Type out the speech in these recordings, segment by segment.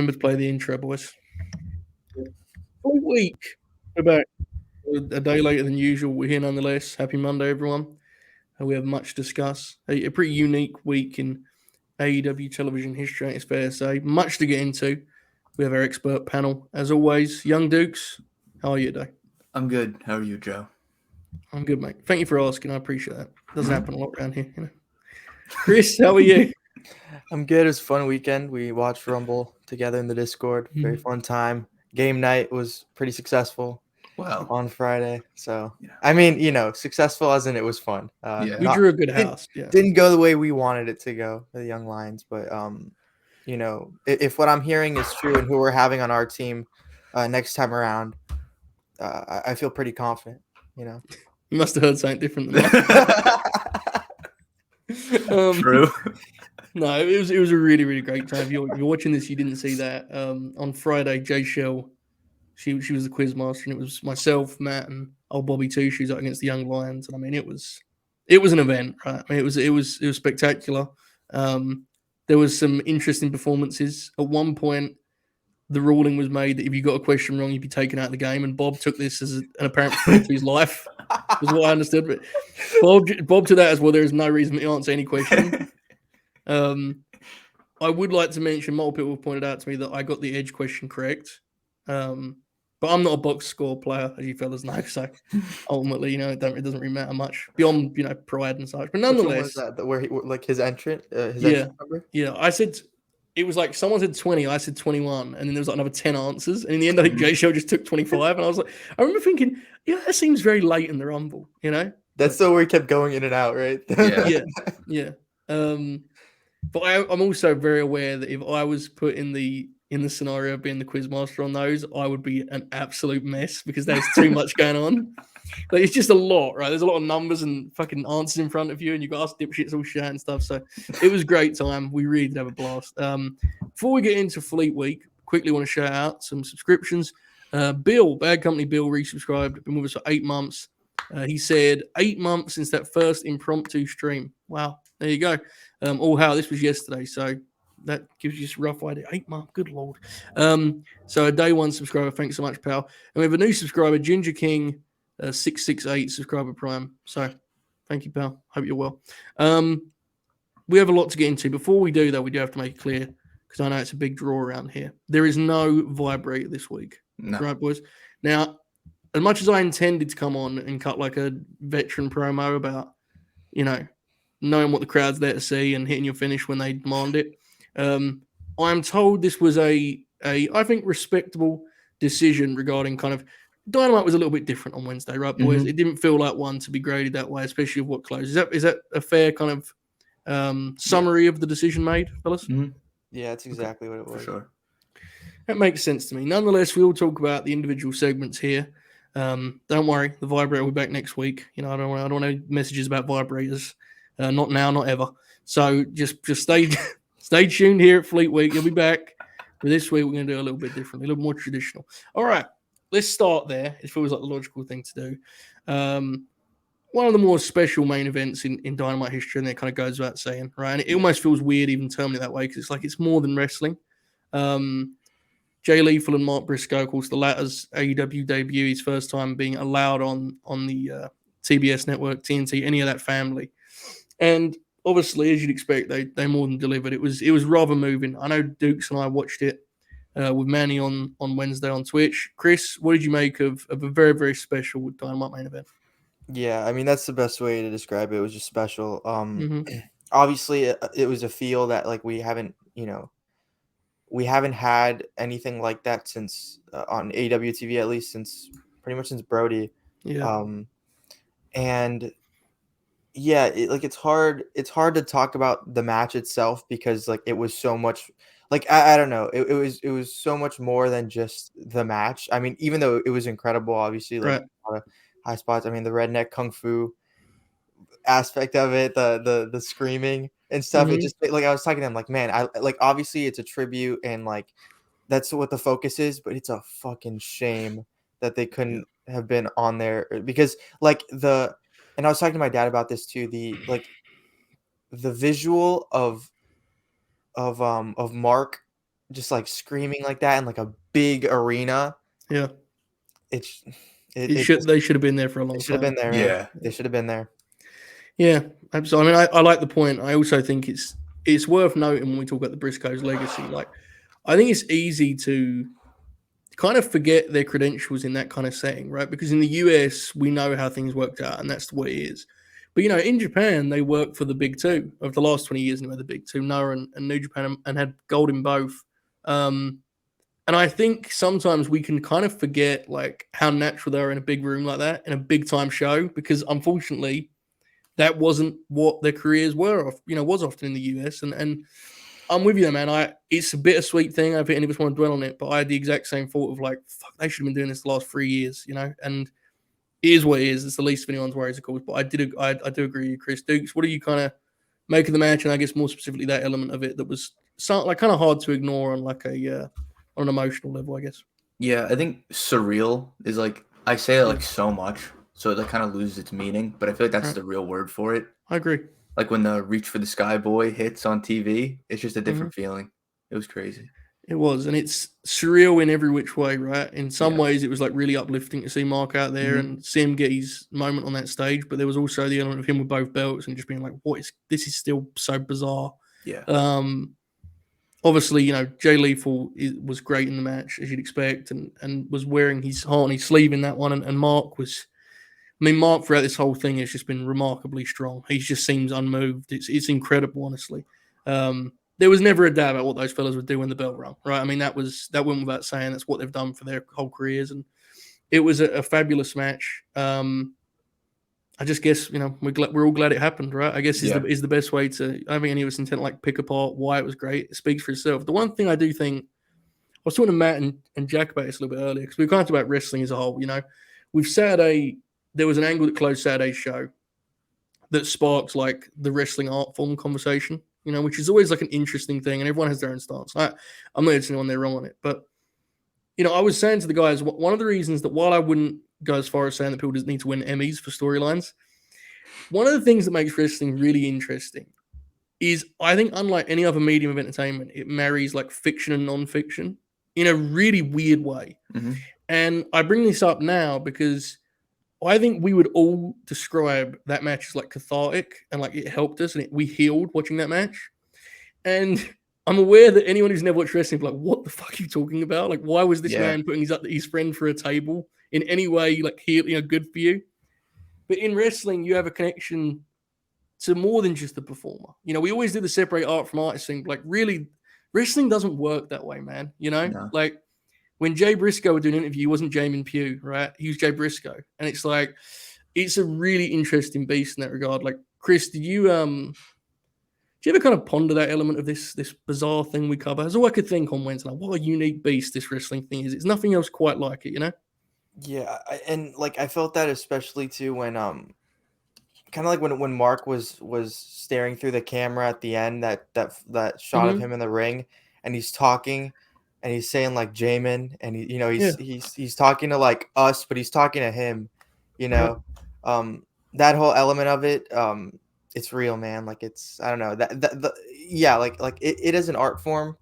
Remember to play the intro, boys. Full week. We're back a day later than usual. We're here nonetheless. Happy Monday, everyone. We have much to discuss. A pretty unique week in AEW television history, it's fair to say. Much to get into. We have our expert panel. As always, Young Dukes, how are you today? I'm good. How are you, Joe? I'm good, mate. Thank you for asking. I appreciate that. Doesn't happen a lot around here, you know. Chris, how are you? I'm good. It was a fun weekend. We watched Rumble together in the Discord. Very fun time. Game night was pretty successful. Wow. On Friday. So, yeah. I mean, successful as in it was fun. We drew a good house. Didn't go the way we wanted it to go for the Young Lions. But, if what I'm hearing is true and who we're having on our team next time around, I feel pretty confident, You must have heard something different than that. True. No, it was a really, really great time. If you're watching this, you didn't see that. On Friday, Jay Shell, she was the quiz master, and it was myself, Matt, and old Bobby Two Shoes out against the Young Lions. And I mean, it was an event, right? I mean, it was spectacular. There was some interesting performances. At one point, the ruling was made that if you got a question wrong, you'd be taken out of the game. And Bob took this as an apparent threat to his life, was what I understood. But Bob took that as well. There is no reason to answer any question. I would like to mention, multiple people have pointed out to me that I got the edge question correct. But I'm not a box score player, as you fellas know. So ultimately, it doesn't really matter much beyond, pride and such. But nonetheless, was that where he, like his entrant, entrant number? Yeah. I said it was like someone said 20, I said 21, and then there was like another 10 answers. And in the end, I think Jay Show just took 25, and I was like, I remember thinking, that seems very late in the Rumble, That's the where he kept going in and out, right? Yeah. But I'm also very aware that if I was put in the scenario of being the quiz master on those, I would be an absolute mess because there's too much going on. Like, it's just a lot, right? There's a lot of numbers and fucking answers in front of you, and you got ask dipshits all shit and stuff. So it was a great time. We really did have a blast. Before we get into Fleet Week, quickly want to shout out some subscriptions. Bill, Bad Company Bill, resubscribed. Been with us for 8 months. He said 8 months since that first impromptu stream. Wow, there you go. This was yesterday, so that gives you a rough idea. 8 months, good lord. So a day one subscriber, thanks so much, pal. And we have a new subscriber, Ginger King, 668 subscriber prime. So thank you, pal. Hope you're well. We have a lot to get into. Before we do, though, we do have to make it clear, because I know it's a big draw around here. There is no vibrate this week. No. Right, boys? Now, as much as I intended to come on and cut like a veteran promo about, knowing what the crowd's there to see and hitting your finish when they demand it, I'm told this was a I think respectable decision regarding kind of Dynamite was a little bit different on Wednesday, right, boys? Mm-hmm. It didn't feel like one to be graded that way, especially with what closed. Is that a fair kind of summary of the decision made, fellas? Mm-hmm. Yeah, that's exactly what it was. For sure. That makes sense to me. Nonetheless, we will talk about the individual segments here. Don't worry, the vibrator will be back next week. I don't want any messages about vibrators. Not now, not ever. So just stay tuned here at Fleet Week. You'll be back. But this week, we're going to do a little bit differently, a little more traditional. All right, let's start there. It feels like the logical thing to do. One of the more special main events in Dynamite history, and that kind of goes without saying, right? And it almost feels weird even terming it that way because it's like it's more than wrestling. Jay Lethal and Mark Briscoe, of course, the latter's AEW debut, his first time being allowed on the TBS network, TNT, any of that family. And obviously, as you'd expect, they more than delivered. It was rather moving. I know Dukes and I watched it with Manny on Wednesday on Twitch. Chris, what did you make of a very, very special Dynamite main event? Yeah, I mean, that's the best way to describe it. It was just special. Obviously, it was a feel that like we haven't had anything like that since on AEW TV, at least pretty much since Brody. Yeah. And yeah, it's hard to talk about the match itself because like it was so much like I don't know, it was so much more than just the match. I mean, even though it was incredible, obviously, like a lot of high spots. I mean, the redneck kung fu aspect of it, the screaming and stuff. It just like I was talking to him, like, man, I like obviously it's a tribute and like that's what the focus is, but it's a fucking shame that they couldn't have been on there because like and I was talking to my dad about this too, the visual of Mark just like screaming like that in like a big arena. Yeah. It's They should have been there for a long they should have time. been there. Man. Yeah. They should have been there. Yeah, absolutely. I mean, I like the point. I also think it's worth noting when we talk about the Briscoes' legacy. Like, I think it's easy to kind of forget their credentials in that kind of setting, right? Because in the US, we know how things worked out, and that's the way it is. But in Japan, they worked for the big two of the last 20 years. Anyway, the big two, Noah and New Japan, and had gold in both. And I think sometimes we can kind of forget like how natural they are in a big room like that, in a big time show, because unfortunately, that wasn't what their careers were. Was often in the US, and I'm with you, there, man. It's a bittersweet thing. I don't think any of us want to dwell on it, but I had the exact same thought of like, fuck, they should have been doing this the last 3 years, and it is what it is. It's the least of anyone's worries, of course. But I do agree with you, Chris Dukes. What do you kind of make of the match, and I guess more specifically that element of it that was like kind of hard to ignore on like on an emotional level, I guess. Yeah, I think surreal is like, I say it like so much, so it kind of loses its meaning, but I feel like that's the real word for it. I agree. Like when the Reach for the Sky Boy hits on TV, it's just a different feeling. It was crazy. It was, and it's surreal in every which way, right? In some ways, it was like really uplifting to see Mark out there and see him get his moment on that stage, but there was also the element of him with both belts and just being like, this is still so bizarre. Yeah. Obviously, Jay Lethal was great in the match, as you'd expect, and was wearing his heart on his sleeve in that one. And Mark Mark throughout this whole thing has just been remarkably strong. He just seems unmoved. It's incredible, honestly. There was never a doubt about what those fellas would do when the bell rung, right? I mean, that went without saying. That's what they've done for their whole careers, and it was a fabulous match. I just guess we're all glad it happened, right? I guess is the best way to. I don't think any of us intend to like pick apart why it was great. It speaks for itself. The one thing I do think, I was talking to Matt and Jack about this a little bit earlier because we talked about wrestling as a whole. With Saturday, there was an angle that closed Saturday's show that sparked like the wrestling art form conversation, which is always like an interesting thing, and everyone has their own stance. I'm not saying anyone they're wrong on it, but I was saying to the guys, one of the reasons that while I wouldn't go as far as saying that people just need to win Emmys for storylines, one of the things that makes wrestling really interesting is I think unlike any other medium of entertainment, it marries like fiction and non-fiction in a really weird way. Mm-hmm. And I bring this up now because I think we would all describe that match as like cathartic and like it helped us and we healed watching that match. And I'm aware that anyone who's never watched wrestling is like, what the fuck are you talking about? Like, why was this man putting his friend for a table in any way, like, good for you? But in wrestling, you have a connection to more than just the performer. We always do the separate art from artist thing. Like, really, wrestling doesn't work that way, man. No. Like, when Jay Briscoe would do an interview, he wasn't Jamin Pugh, right? He was Jay Briscoe. And it's like, it's a really interesting beast in that regard. Like, Chris, do you ever kind of ponder that element of this bizarre thing we cover? That's all I could think on Wednesday. Like, what a unique beast this wrestling thing is. It's nothing else quite like it, Yeah, and like I felt that especially too when kind of like when Mark was staring through the camera at the end, that shot of him in the ring, and he's talking, and he's saying like Jamin, and he's talking to like us, but he's talking to him, that whole element of it, it's real, man. Like it's, I don't know, like it is an art form.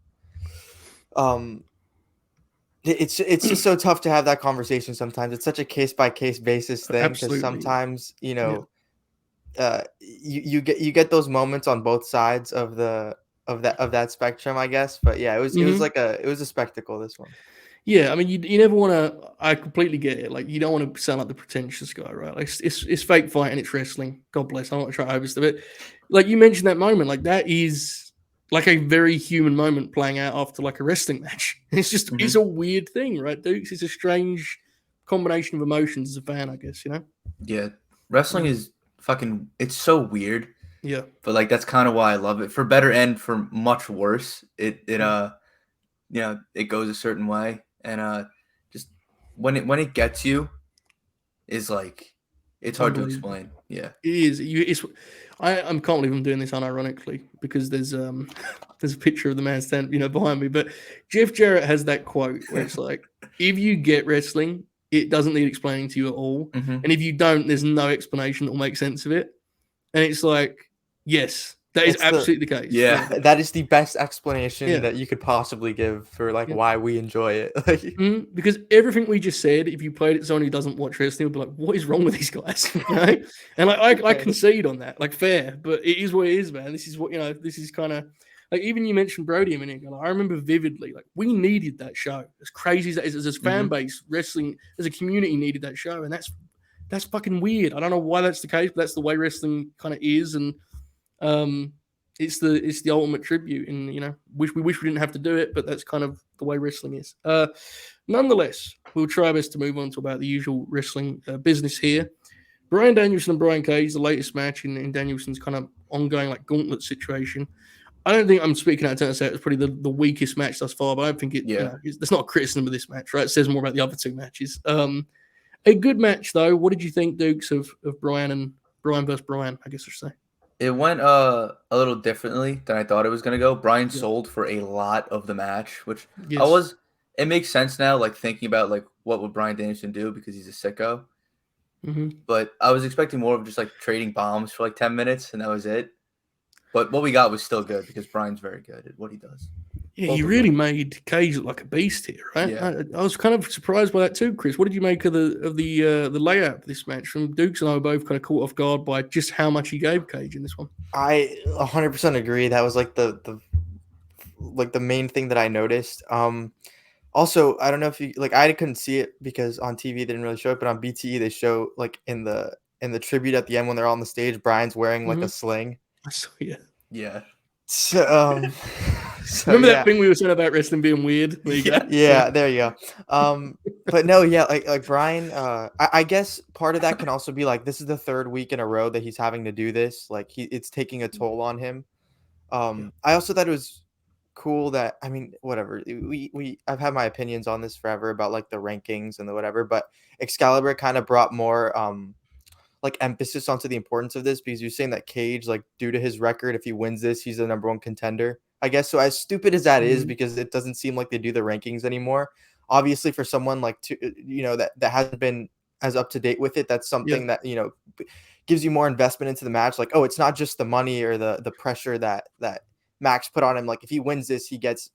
It's just so tough to have that conversation sometimes. It's such a case by case basis thing because sometimes you get those moments on both sides of that spectrum, I guess. But yeah, it was a spectacle, this one. Yeah, I mean, you never want to. I completely get it. Like, you don't want to sound like the pretentious guy, right? Like, it's fake fighting, it's wrestling. God bless. I'm not trying to overstep it. Like you mentioned that moment, like that is like a very human moment playing out after like a wrestling match. It's just it's a weird thing, right, Dukes? It's a strange combination of emotions as a fan, I guess. Yeah, wrestling is fucking. It's so weird. Yeah, but like that's kind of why I love it. For better and for much worse, it goes a certain way. And just when it gets you, is like it's hard to explain. Yeah, it is. I can't believe I'm doing this unironically because there's a picture of the man standing behind me. But Jeff Jarrett has that quote where it's like, if you get wrestling, it doesn't need explaining to you at all, and if you don't, there's no explanation that will make sense of it. And it's like, yes, That is It's the- absolutely the case. Yeah. That is the best explanation Yeah. that you could possibly give for like Yeah. why we enjoy it. Like, Because everything we just said, if you played it to someone who doesn't watch wrestling, will be like, "What is wrong with these guys?" You know? And like, I concede on that, like fair, but it is what it is, man. This is what This is kind of like, even you mentioned Brody a minute ago. Like, I remember vividly, like, we needed that show. As crazy as that is, as a fan base, wrestling as a community needed that show, and that's fucking weird. I don't know why that's the case, but that's the way wrestling kind of is, and it's the ultimate tribute. And we wish we didn't have to do it, but that's kind of the way wrestling is. Nonetheless, we'll try our best to move on to about the usual wrestling business here. Bryan Danielson and Brian Cage, the latest match in Danielson's kind of ongoing like gauntlet situation. I don't think I'm speaking out of turn to say it's probably the weakest match thus far, but I don't think it's not a criticism of this match, right? It says more about the other two matches. A good match though. What did you think, Dukes, of Brian versus Brian? I guess I should say. It went a little differently than I thought it was gonna go. Brian sold for a lot of the match, which it makes sense now, like thinking about like what would Bryan Danielson do because he's a sicko. But I was expecting more of just like trading bombs for like 10 minutes and that was it. But what we got was still good because Brian's very good at what he does. Yeah, he really made Cage look like a beast here, right? Yeah. I was kind of surprised by that too, Chris. What did you make of the layout of this match? From Dukes and I were both kind of caught off guard by just how much he gave Cage in this one. I 100% agree. That was like the main thing that I noticed. Also, I don't know if you like. I couldn't see it because on TV they didn't really show it, but on BTE they show like in the tribute at the end when they're on the stage, Brian's wearing like a sling. So yeah. So, remember that thing we were saying about wrestling being weird? There you go. Yeah, there you go. But no, yeah, like Brian, I guess part of that can also be like this is the third week in a row that he's having to do this. Like it's taking a toll on him. I also thought it was cool that whatever I've had my opinions on this forever about like the rankings and the whatever, but Excalibur kind of brought more like emphasis onto the importance of this because you're saying that Cage, like due to his record, if he wins this, he's the number one contender, I guess. So as stupid as that is, because it doesn't seem like they do the rankings anymore. Obviously, for someone like that hasn't been as up to date with it, that's something that gives you more investment into the match. Like, oh, it's not just the money or the pressure that Max put on him. Like if he wins this, he gets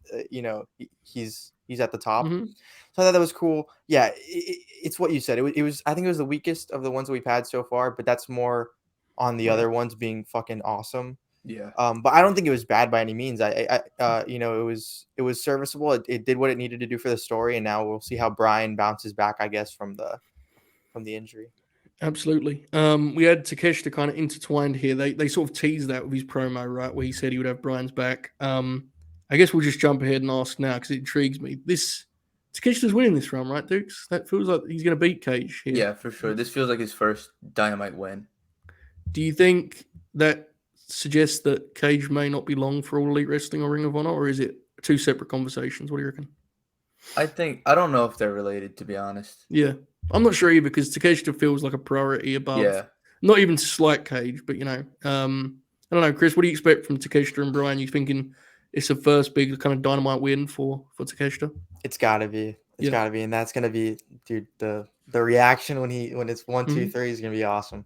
he's at the top. So I thought that was cool. Yeah, it's what you said. It was I think it was the weakest of the ones that we've had so far, but that's more on the other ones being fucking awesome. Yeah. But I don't think it was bad by any means. It was serviceable. It did what it needed to do for the story, and now we'll see how Brian bounces back, I guess, from the injury. Absolutely. We had Takeshita kind of intertwined here. They sort of teased that with his promo, right, where he said he would have Brian's back. I guess we'll just jump ahead and ask now because it intrigues me. Takeshita's winning this round, right, Dukes? That feels like he's going to beat Cage here. Yeah, for sure. This feels like his first Dynamite win. Do you think that suggests that Cage may not be long for All Elite Wrestling or Ring of Honor, or is it two separate conversations? What do you reckon? I don't know if they're related, to be honest. Yeah. I'm not sure either because Takeshita feels like a priority above, not even to slight Cage, but I don't know, Chris, what do you expect from Takeshita and Brian? You thinking it's the first big kind of Dynamite win for Takeshita? It's gotta be. It's gotta be, and that's gonna be, dude. The reaction when it's 1, 2, 3 is gonna be awesome.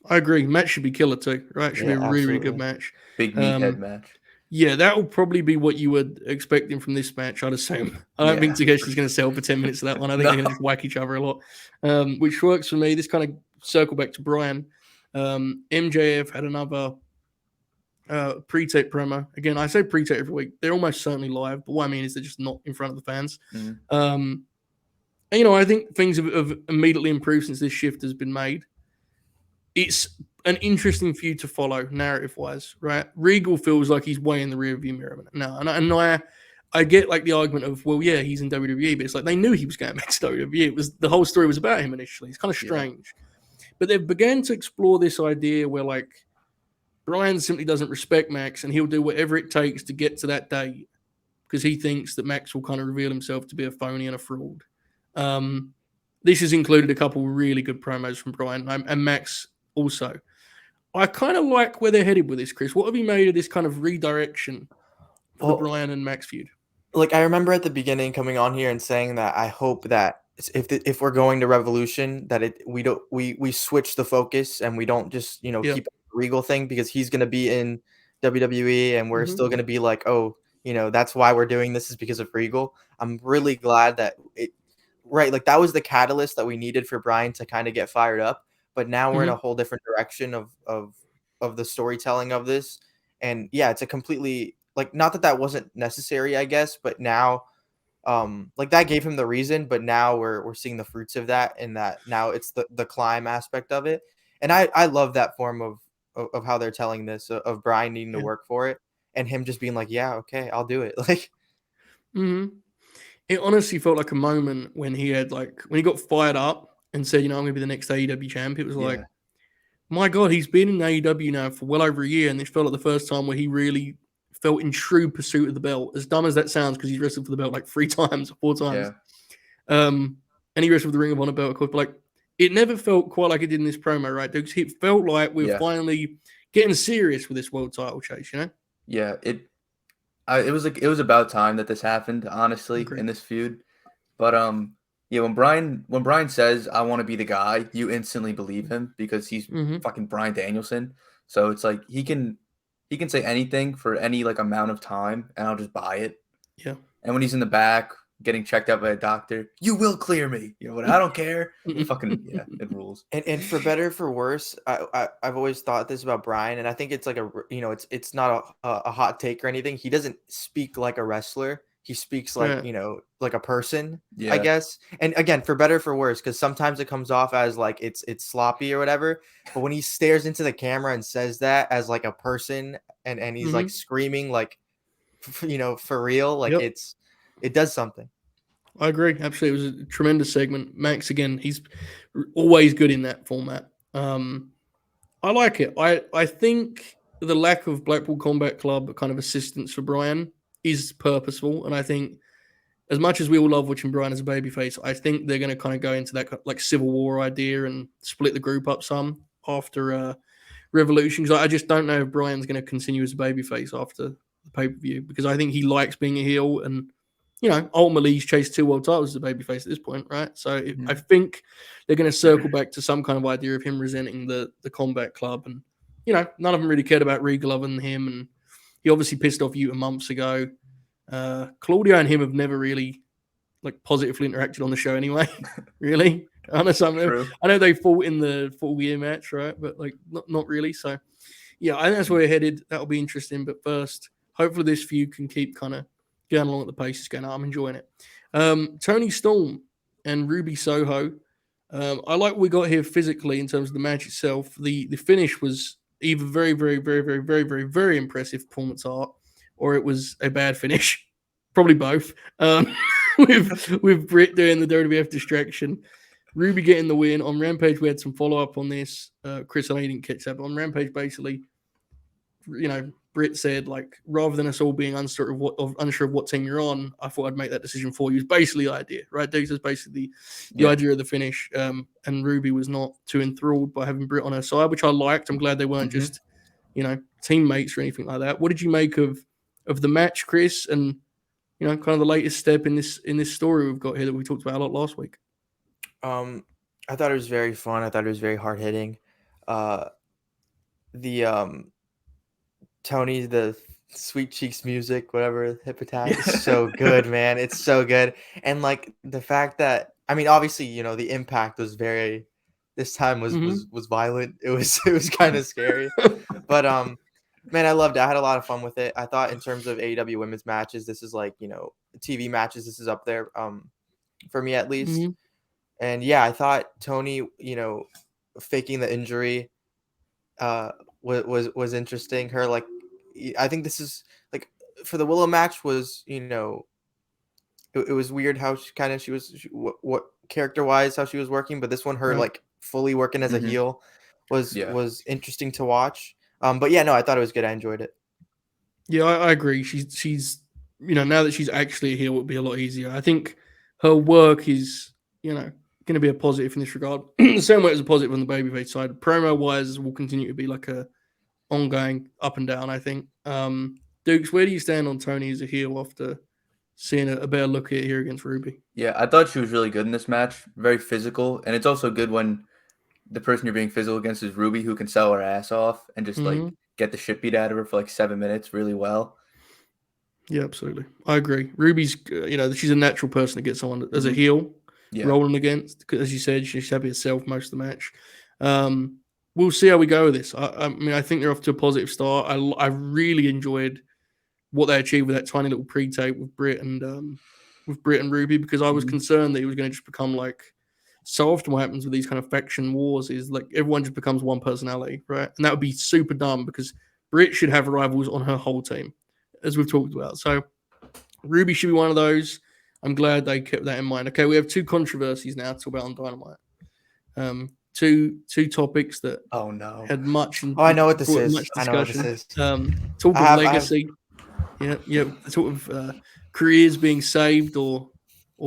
I agree. Match should be killer too, right? It should be a really, really good match. Big meathead match. Yeah, that will probably be what you were expecting from this match, I'd assume. I don't think Takeshita's going to sell for 10 minutes of that one. I think they're going to just whack each other a lot, which works for me. This kind of circle back to Brian. MJF had another pre-tape promo. Again, I say pre-tape every week. They're almost certainly live, but what I mean is they're just not in front of the fans. And, I think things have immediately improved since this shift has been made. It's an interesting feud to follow narrative-wise, right? Regal feels like he's way in the rearview mirror now. And I get like the argument of, well, yeah, he's in WWE, but it's like they knew he was going back to WWE. The whole story was about him initially. It's kind of strange. But they've begun to explore this idea where like Brian simply doesn't respect Max and he'll do whatever it takes to get to that date because he thinks that Max will kind of reveal himself to be a phony and a fraud. This has included a couple really good promos from Brian and Max also. I kind of like where they're headed with this, Chris. What have you made of this kind of redirection for the Brian and Max feud? Like, I remember at the beginning coming on here and saying that I hope that if we're going to Revolution, that we switch the focus and we don't just keep the Regal thing because he's going to be in WWE, and we're still Mhm. going to be like, oh, that's why we're doing this is because of Regal. I'm really glad that right, like that was the catalyst that we needed for Bryan to kind of get fired up. But now we're in a Mhm. whole different direction of the storytelling of this, and yeah, it's a completely like not that wasn't necessary, I guess, but now like that gave him the reason, but now we're seeing the fruits of that, and that now it's the climb aspect of it, and I love that form of how they're telling this of Bryan needing to Yeah. work for it and him just being like, yeah, okay, I'll do it. Like, Mhm. It honestly felt like a moment when he had when he got fired up and said, "I'm gonna be the next AEW champ." It was like, Yeah. my God, he's been in AEW now for well over a year, and this felt like the first time where he really felt in true pursuit of the belt. As dumb as that sounds, because he's wrestled for the belt like 3 times or 4 times. Yeah. And he wrestled for the Ring of Honor belt, of course. But it never felt quite like it did in this promo, right, Dukes? It felt like we're Yeah. finally getting serious with this world title chase. Yeah. It was about time that this happened, honestly, in Agreed. this feud. But yeah, when Brian says I want to be the guy, you instantly believe him because he's Mm-hmm. fucking Brian Danielson. So it's like he can say anything for any like amount of time, and I'll just buy it. Yeah. And when he's in the back getting checked out by a doctor, you will clear me. What? I don't care. It fucking yeah, it rules. and for better or for worse, I've always thought this about Bryan, and I think it's like it's not a hot take or anything. He doesn't speak like a wrestler. He speaks like Yeah. like a person, I Yeah. guess. And again, for better or for worse, because sometimes it comes off as like it's sloppy or whatever. But when he stares into the camera and says that as like a person, and he's like Mm-hmm. screaming like for real, like Yep. it does something. I agree. Absolutely. It was a tremendous segment. Max, again, he's always good in that format. I like it. I think the lack of Blackpool Combat Club kind of assistance for Brian is purposeful. And I think as much as we all love watching Brian as a babyface, I think they're going to kind of go into that like Civil War idea and split the group up some after Revolution. Because I just don't know if Brian's going to continue as a babyface after the pay per view because I think he likes being a heel and ultimately he's chased 2 world titles as a babyface at this point, right? So I Mhm. think they're going to circle back to some kind of idea of him resenting the Combat Club, and none of them really cared about Regal other than him, and he obviously pissed off Yuta months ago. Claudio and him have never really positively interacted on the show anyway. Really, honestly, True. I know they fought in the full year match, right? But not really. So yeah, I think that's where we're headed. That'll be interesting. But first, hopefully this feud can keep kind of going along at the pace it's going. I'm enjoying it. Tony Storm and Ruby Soho. I like what we got here physically in terms of the match itself. The finish was either very, very, very, very, very, very, very impressive performance art, or it was a bad finish. Probably both. With Britt doing the WWF distraction. Ruby getting the win. On Rampage, we had some follow up on this. Chris and I didn't catch that, but on Rampage, basically, Britt said rather than us all being unsure of what team you're on, I thought I'd make that decision for you. Is basically the idea, right? This is basically the Yeah. idea of the finish. And Ruby was not too enthralled by having Britt on her side, which I liked. I'm glad they weren't Mhm. just teammates or anything like that. What did you make of the match, Chris? And kind of the latest step in this story we've got here that we talked about a lot last week. I thought it was very fun. I thought it was very hard hitting. The Tony, the Sweet Cheeks music, whatever, hip attack is so good, man. It's so good. And like the fact that I mean, obviously, the impact was very this time was Mm-hmm. was was violent. It was kind of scary. But man, I loved it. I had a lot of fun with it. I thought in terms of AEW women's matches, this is like, TV matches, this is up there for me at least. Mm-hmm. And yeah, I thought Tony, faking the injury was interesting. Her I think this is like for the Willow match was it was weird how she was what character wise how she was working, but this one her Right. like fully working as a Mhm. heel was Yeah. was interesting to watch. But yeah, no, I thought it was good. I enjoyed it. Yeah, I agree. She's now that she's actually a heel, it'll be a lot easier. I think her work is going to be a positive in this regard. The same way as a positive on the babyface side. Promo wise, will continue to be like a ongoing up and down. I think. Dukes, where do you stand on Tony as a heel after seeing a better look at it here against Ruby? Yeah, I thought she was really good in this match. Very physical, and it's also good when the person you're being physical against is Ruby, who can sell her ass off and just Mm-hmm. get the shit beat out of her for like 7 minutes really well. Yeah, absolutely. I agree. Ruby's, she's a natural person to get someone as a heel rolling against. Because as you said, she's happy herself most of the match. We'll see how we go with this. I mean, I think they're off to a positive start. I really enjoyed what they achieved with that tiny little pre-tape with Britt and Ruby, because I was concerned that it was going to just become like, so often what happens with these kind of faction wars is like everyone just becomes one personality, right? And that would be super dumb, because Britt should have rivals on her whole team, as we've talked about. So Ruby should be one of those. I'm glad they kept that in mind. Okay, we have 2 controversies now to talk about on Dynamite. Two topics that had much. I know what this is. Much I know what this is. Talk of legacy. Yeah. Sort of careers being saved or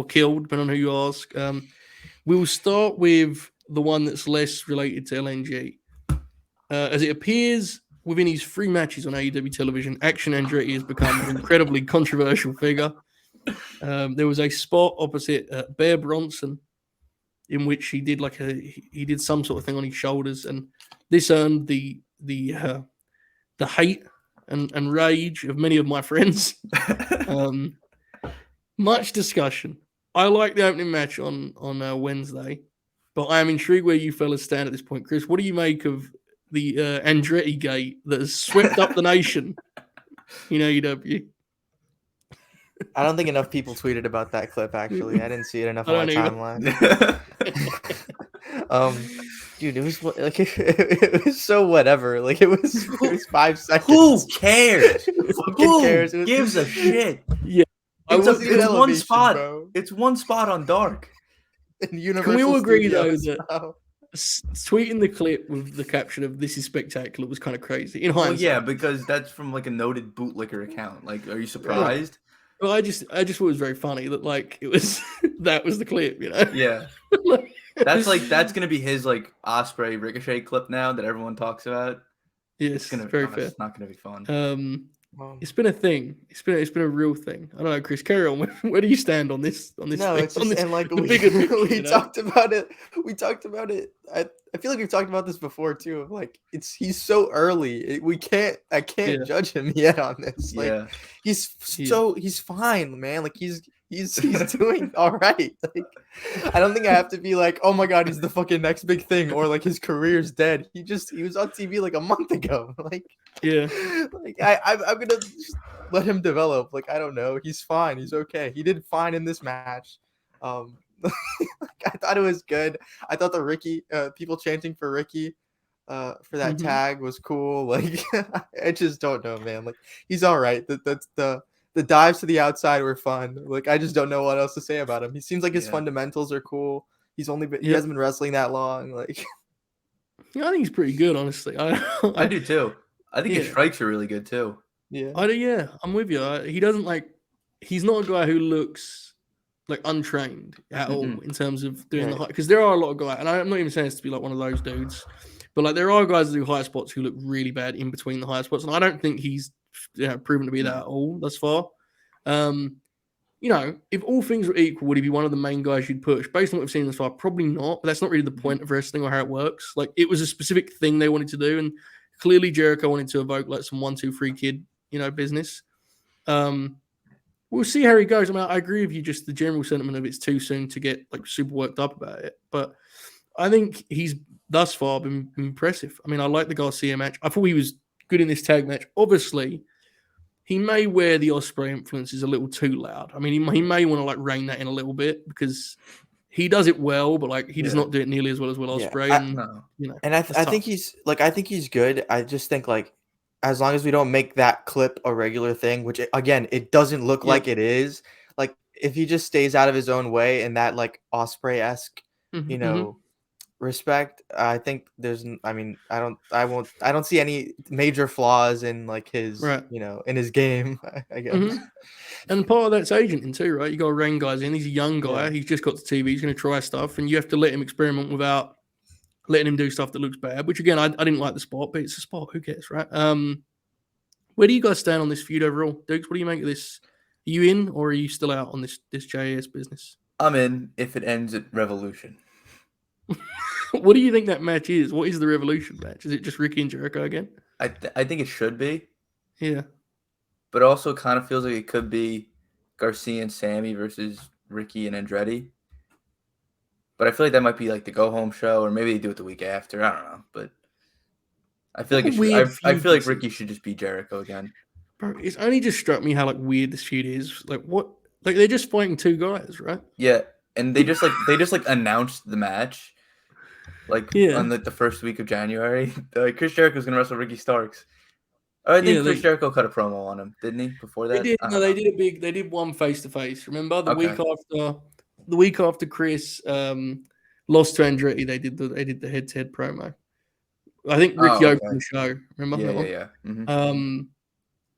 killed, depending on who you ask. We will start with the one that's less related to LNG. As it appears within his 3 matches on AEW television, Action Andretti has become an incredibly controversial figure. There was a spot opposite Bear Bronson in which he did he did some sort of thing on his shoulders, and this earned the hate and rage of many of my friends. Much discussion. I like the opening match on Wednesday, but I am intrigued where you fellas stand at this point. Chris, what do you make of the Andretti gate that has swept up the nation in AEW? I don't think enough people tweeted about that clip, actually. I didn't see it enough on my timeline. Dude, it was like it was so whatever. Like it was 5 seconds. Who cares? Who cares? Who gives a shit? Yeah. It's one spot. Bro. It's one spot on Dark. Can we all agree though that tweeting the clip with the caption of "This is spectacular" was kind of crazy? In hindsight, yeah, because that's from like a noted bootlicker account. Like, are you surprised? Well, I just thought it was very funny that like it was that was the clip, you know? Yeah. That's gonna be his like Osprey Ricochet clip now that everyone talks about. Yes, very fair. It's not gonna be fun. It's been a thing. It's been a real thing. I don't know, Chris. Carry on. Where do you stand on this? No, thing? it's just, and like we talked about it. We talked about it. I feel like we've talked about this before too. Of like he's so early. I can't judge him yet on this. Like he's fine, man. Like he's doing all right. Like I don't think I have to be like, oh my god, he's the fucking next big thing, or like his career's dead. He was on TV like a month ago. Like like I'm gonna just let him develop. Like I don't know. He's fine. He's okay. He did fine in this match. I thought it was good. I thought the Ricky people chanting for Ricky for that tag was cool. Like I just don't know, man. Like he's all right. The dives to the outside were fun. Like I just don't know what else to say about him. He seems like his fundamentals are cool. He hasn't been wrestling that long. Like I think he's pretty good, honestly. I do too. I think his strikes are really good too. Yeah. I'm with you. He doesn't he's not a guy who looks like untrained at all in terms of doing the high, because there are a lot of guys, and I'm not even saying this to be like one of those dudes, but like there are guys that do high spots who look really bad in between the high spots, and I don't think he's proven to be that at all thus far. If all things were equal, would he be one of the main guys you'd push? Based on what we've seen thus far, probably not, but that's not really the point of wrestling or how it works. Like it was a specific thing they wanted to do, and clearly Jericho wanted to evoke like some 1, 2, 3 kid, business. We'll see how he goes. I mean, I agree with you, just the general sentiment of it's too soon to get like super worked up about it, but I think he's thus far been impressive. I mean, I like the Garcia match. I thought he was good in this tag match. Obviously, he may wear the Osprey influences a little too loud. I mean, he may want to like rein that in a little bit, because he does it well, but like he does not do it nearly as well as Will Ospreay. And I think he's good. I just think like as long as we don't make that clip a regular thing, which again it doesn't look like it is. Like if he just stays out of his own way in that like Osprey-esque, respect, I think I don't see any major flaws in like his in his game, I guess. And part of that's agenting too, right? You got to rein guys in. He's a young guy. He's just got to TV. He's going to try stuff, and you have to let him experiment without letting him do stuff that looks bad. Which again, I didn't like the spot, but it's a spot. Who cares, right? Where do you guys stand on this feud overall, Dukes? What do you make of this? Are you in, or are you still out on this JAS business? I'm in if it ends at Revolution. What do you think that match is? What is the Revolution match? Is it just Ricky and Jericho again? I think it should be, Yeah. but it also kind of feels like it could be Garcia and Sammy versus Ricky and Andretti. But I feel like that might be like the go home show, or maybe they do it the week after. I don't know, but I feel like What a it should. weird I feud feel like this Ricky is. should just be Jericho again. Bro, it's only just struck me how like weird this feud is. Like what? Like they're just fighting two guys, right? Yeah, and they just announced the match like Yeah. on the first week of January. Like Chris Jericho's gonna wrestle Ricky Starks. Oh, I think Yeah, Chris Jericho cut a promo on him, didn't he? Before they that, did. I No, don't know. they did one face to face. Remember Okay. the week after Chris lost to Andretti, they did the head to head promo. I think Ricky Oh, opened okay. the show. Remember Yeah, that yeah, one? yeah. Mm-hmm.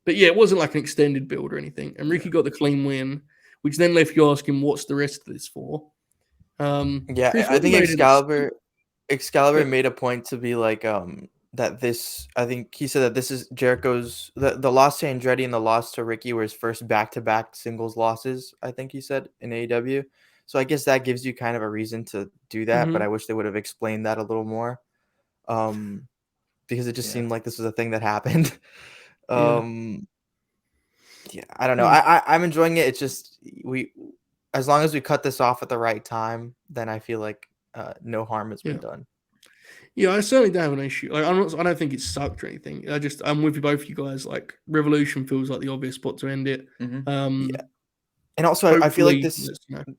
But yeah, it wasn't like an extended build or anything. And Ricky Yeah. got the clean win, which then left you asking, what's the rest of this for? Yeah, Chris, I what you think made of this? Excalibur Yeah. made a point to be like that this I think he said that this is Jericho's the loss to Andretti and the loss to Ricky were his first back-to-back singles losses, I think he said, in AEW. So I guess that gives you kind of a reason to do that, but Mm-hmm. I wish they would have explained that a little more. Because it just Yeah. seemed like this was a thing that happened. Yeah. Yeah, I don't know. Hmm. I'm enjoying it. It's just we as long as we cut this off at the right time, then I feel like no harm has been Yeah. done. Yeah, I certainly don't have an issue. Like, I don't think it's sucked or anything. I'm with you both, you guys. Like, Revolution feels like the obvious spot to end it. Mm-hmm. Yeah. And also I feel like Hopefully,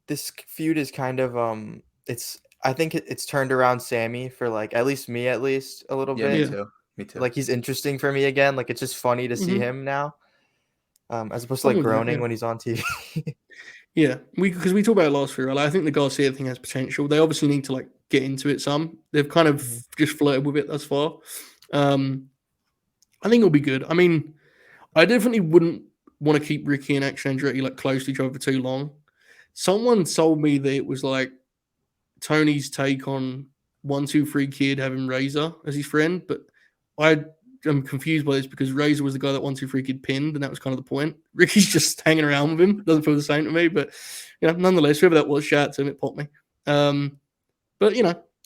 this feud is kind of it's I think it's turned around Sammy for like at least a little Yeah, me bit. yeah. too. Me too. Like he's interesting for me again. Like it's just funny to see Mm-hmm. him now. As opposed to I'm like with that. groaning Yeah. when he's on TV. Yeah, because we talked about it last year. Like, I think the Garcia thing has potential. They obviously need to like get into it some. They've kind of Mhm. just flirted with it thus far. I think it'll be good. I mean, I definitely wouldn't want to keep Ricky and Action Andretti like close to each other for too long. Someone told me that it was like Tony's take on 1, 2, 3 Kid having Razor as his friend, but I am confused by this because Razor was the guy that 1, 2, 3 Kid pinned, and that was kind of the point. Ricky's just hanging around with him. Doesn't feel the same to me, but nonetheless, whoever that was, shout out to him. It popped me. But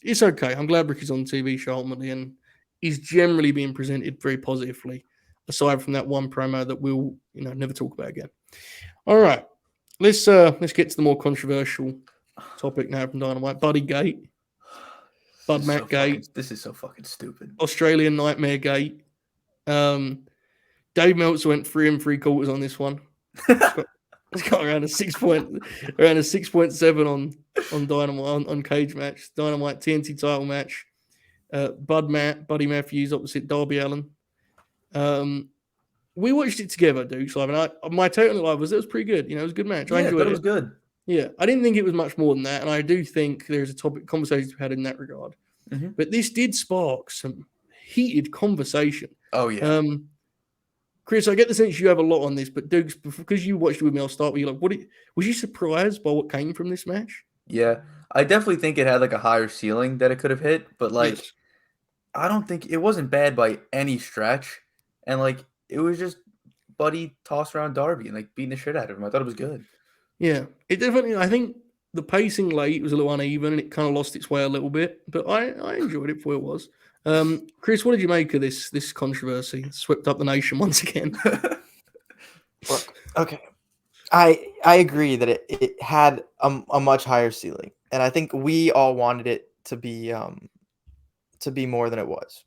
it's okay. I'm glad Ricky's on the TV show ultimately, and he's generally being presented very positively. Aside from that one promo that we'll never talk about again. All right, let's get to the more controversial topic now from Dynamite. Buddy Gate, Bud Matt Gate. This is so fucking stupid. Australian Nightmare Gate. Dave Meltzer went 3 3/4 on this one. It's got around a 6.7 on Dynamite on Cage Match. Dynamite TNT title match. Buddy Matthews opposite Darby Allin. We watched it together, Dukes Live, and my take on it live was it was pretty good. It was a good match. I enjoyed it was it. good. Yeah, I didn't think it was much more than that, and I do think there's a conversation to be had in that regard. Mm-hmm. But this did spark some heated conversation. Oh yeah. Chris, I get the sense you have a lot on this, but Dukes, because you watched it with me, I'll start with you. Like, was you surprised by what came from this match? Yeah, I definitely think it had like a higher ceiling that it could have hit, but like Yes. I don't think it wasn't bad by any stretch, and like it was just Buddy tossed around Darby and like beating the shit out of him. I thought it was good. Yeah, it definitely. I think the pacing late was a little uneven and it kind of lost its way a little bit, but I enjoyed it for what it was. Chris, what did you make of this controversy? It swept up the nation once again. Look, okay. I agree that it had a much higher ceiling, and I think we all wanted it to be more than it was.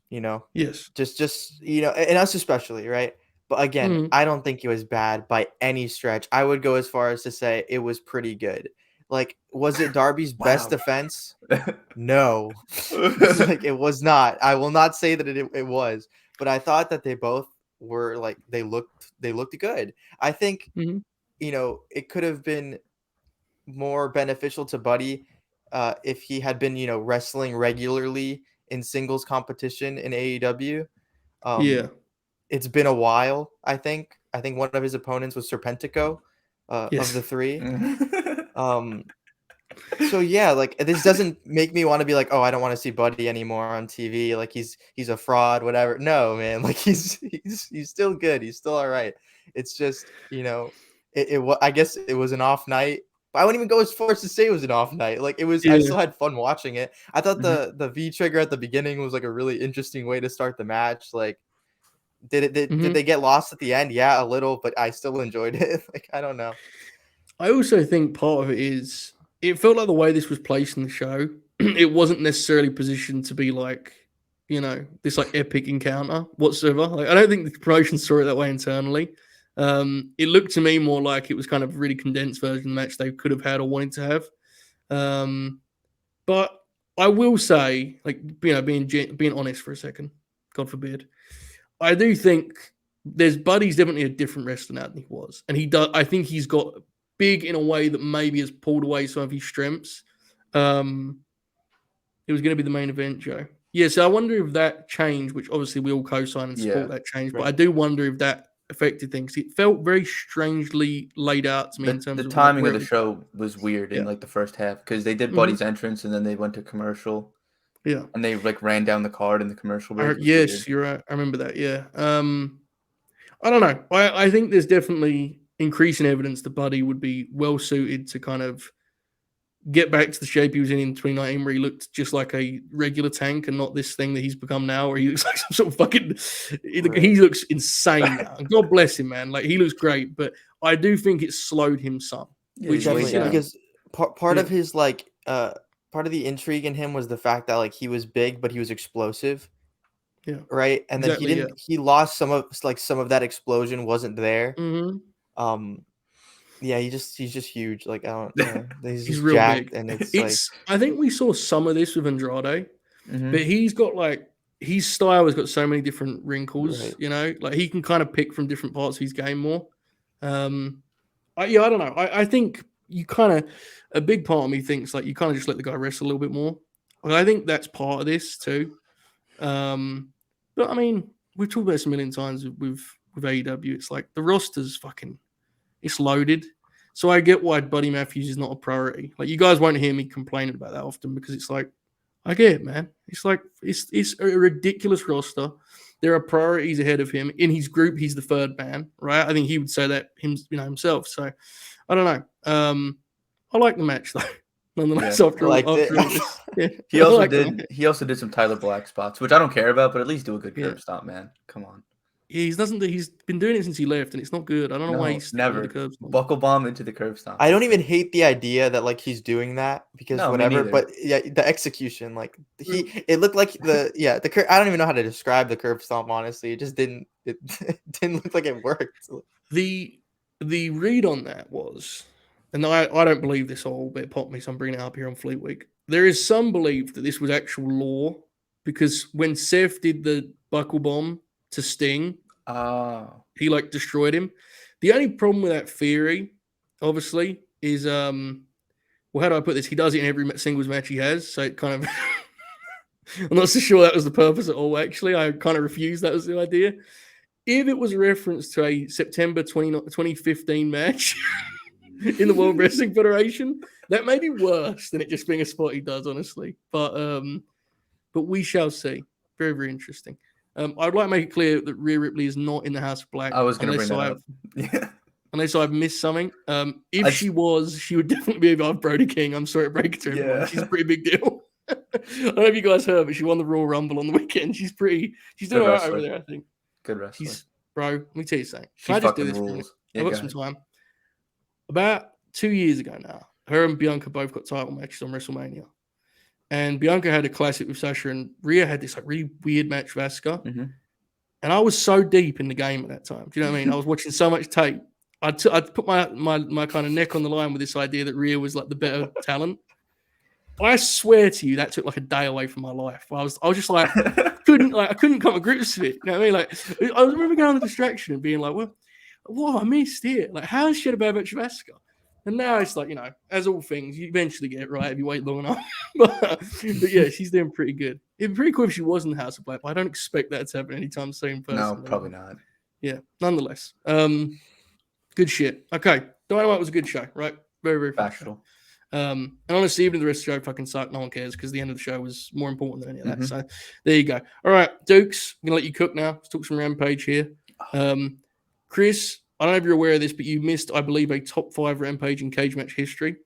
Yes. Just and us especially, right? But again, I don't think it was bad by any stretch. I would go as far as to say it was pretty good. Like, was it Darby's best defense? No. Like, it was not. I will not say that it was, but I thought that they both were like they looked good. I think it could have been more beneficial to Buddy if he had been wrestling regularly in singles competition in AEW. Yeah. It's been a while. I think one of his opponents was Serpentico Yes. of the three. So yeah, like this doesn't make me want to be like, oh, I don't want to see Buddy anymore on TV. Like he's a fraud, whatever. No, man. Like he's still good. He's still all right. It's just I guess it was an off night. but I wouldn't even go as far as to say it was an off night. Like it was, I still had fun watching it. I thought the V trigger at the beginning was like a really interesting way to start the match. Like, did they get lost at the end? Yeah, a little, but I still enjoyed it. Like, I don't know. I also think part of it is it felt like the way this was placed in the show, it wasn't necessarily positioned to be like, this like epic encounter whatsoever. Like, I don't think the promotion saw it that way internally. It looked to me more like it was kind of a really condensed version of the match they could have had or wanted to have. But I will say, like, being honest for a second, God forbid, I do think Buddy's definitely a different wrestler now than he was, and I think he's got big in a way that maybe has pulled away some of his strengths. It was going to be the main event, Joe. Yeah, so I wonder if that change, which obviously we all co-sign and support that change, but I do wonder if that affected things. It felt very strangely laid out to me in terms of the timing of the show was weird in like the first half because they did Buddy's entrance and then they went to commercial. Yeah, and they like ran down the card in the commercial break. Yes, you're right. I remember that. Yeah. I don't know. I think there's definitely increasing evidence that Buddy would be well suited to kind of get back to the shape he was in 2019, where he looked just like a regular tank and not this thing that he's become now, where he looks like some sort of fucking. He looks insane now. God bless him, man. Like, he looks great, but I do think it slowed him some. Which because part of his like part of the intrigue in him was the fact that like he was big but he was explosive. Yeah. Right. And then he lost some of that explosion wasn't there. Yeah, he's just huge. Like, I don't know. He's real jacked, big. And it's like, I think we saw some of this with Andrade, but he's got like his style has got so many different wrinkles, like he can kind of pick from different parts of his game more. I don't know. I think you kind of, a big part of me thinks like you kind of just let the guy wrestle a little bit more. Like, I think that's part of this too. But I mean, we've talked about this a million times with AEW. It's like the roster's fucking, it's loaded. So I get why Buddy Matthews is not a priority. Like, you guys won't hear me complaining about that often because it's like, I get it, man. It's like, it's a ridiculous roster. There are priorities ahead of him. In his group, he's the third man, right? I think he would say that himself. So I don't know. I like the match though. Nonetheless, after all this. Yeah. He also did some Tyler Black spots, which I don't care about, but at least do a good curb stomp, man. Come on. Yeah, he's been doing it since he left, and it's not good. I don't know why he's never the curb stomp. Buckle bomb into the curb stomp. I don't even hate the idea that like he's doing that because whatever, but yeah, the execution, like it looked like the curve. I don't even know how to describe the curb stomp. Honestly, it just didn't look like it worked. The read on that was, and I don't believe this all, but it popped me, so I'm bringing it up here on Fleet Week. There is some belief that this was actual lore because when Seth did the buckle bomb to Sting, he like destroyed him. The only problem with that theory, obviously, is how do I put this? He does it in every singles match he has, so it kind of I'm not so sure that was the purpose at all. Actually, I kind of refuse that was the idea. If it was a reference to a September 2015 match in the World Wrestling Federation, that may be worse than it just being a spot he does, honestly. But we shall see. Very, very interesting. I'd like to make it clear that Rhea Ripley is not in the House of Black. I was going to bring that up. Yeah. Unless I've missed something. If she was, she would definitely be above Brody King. I'm sorry to break it to everyone. Yeah. She's a pretty big deal. I don't know if you guys heard, but she won the Royal Rumble on the weekend. She's doing all right over there, I think. Good wrestler. Bro, let me tell you something. Can I just do this for a minute? I've got some time. About 2 years ago now, her and Bianca both got title matches on WrestleMania. And Bianca had a classic with Sasha, and Rhea had this like really weird match with Asuka. Mm-hmm. And I was so deep in the game at that time. Do you know what I mean? I was watching so much tape. I'd put my kind of neck on the line with this idea that Rhea was like the better talent. I swear to you, that took like a day away from my life. I was just like, I couldn't come to grips with it. You know what I mean? Like, I remember going on the distraction and being like, well, what I missed here? Like, how is she had a bad match with Asuka? And now it's like, as all things, you eventually get it right if you wait long enough. but yeah, she's doing pretty good. It'd be pretty cool if she was in the House of Black, but I don't expect that to happen anytime soon. Personally. No, probably not. Yeah, nonetheless. Good shit. Okay, Dynamite was a good show, right? Very, very factual. And honestly, even the rest of the show fucking sucked. No one cares because the end of the show was more important than any of that. Mm-hmm. So there you go. All right, Dukes, I'm going to let you cook now. Let's talk some Rampage here. Chris, I don't know if you're aware of this, but you missed, I believe, a top 5 Rampage in cage match history.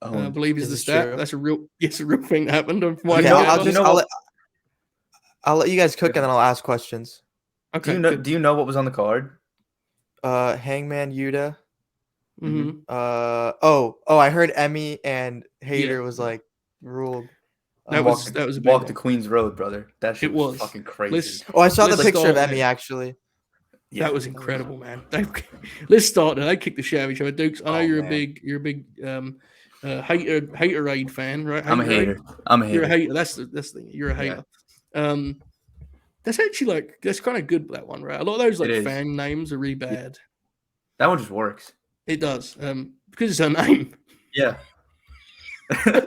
I believe is the this stat. true? That's a real thing that happened. From what Okay, I I'll gather. I'll let you guys cook and then I'll ask questions. Okay, Do you know what was on the card? Hangman Yuta. Mm-hmm. I heard Emmy and Hayter was like ruled. That was a big walk one. the Queen's Road, brother. That shit was fucking crazy. I saw the let's picture of start Emmy there. actually. That was incredible, man. Let's start there. They kicked the shit out of each other. Dukes, I know you're a big Haterade fan, right? I'm a hater. You're a hater. That's the thing. You're a hater. Yeah. That's actually that's kind of good, that one, right? A lot of those fan names are really bad. Yeah. That one just works. It does. Because it's her name. Yeah.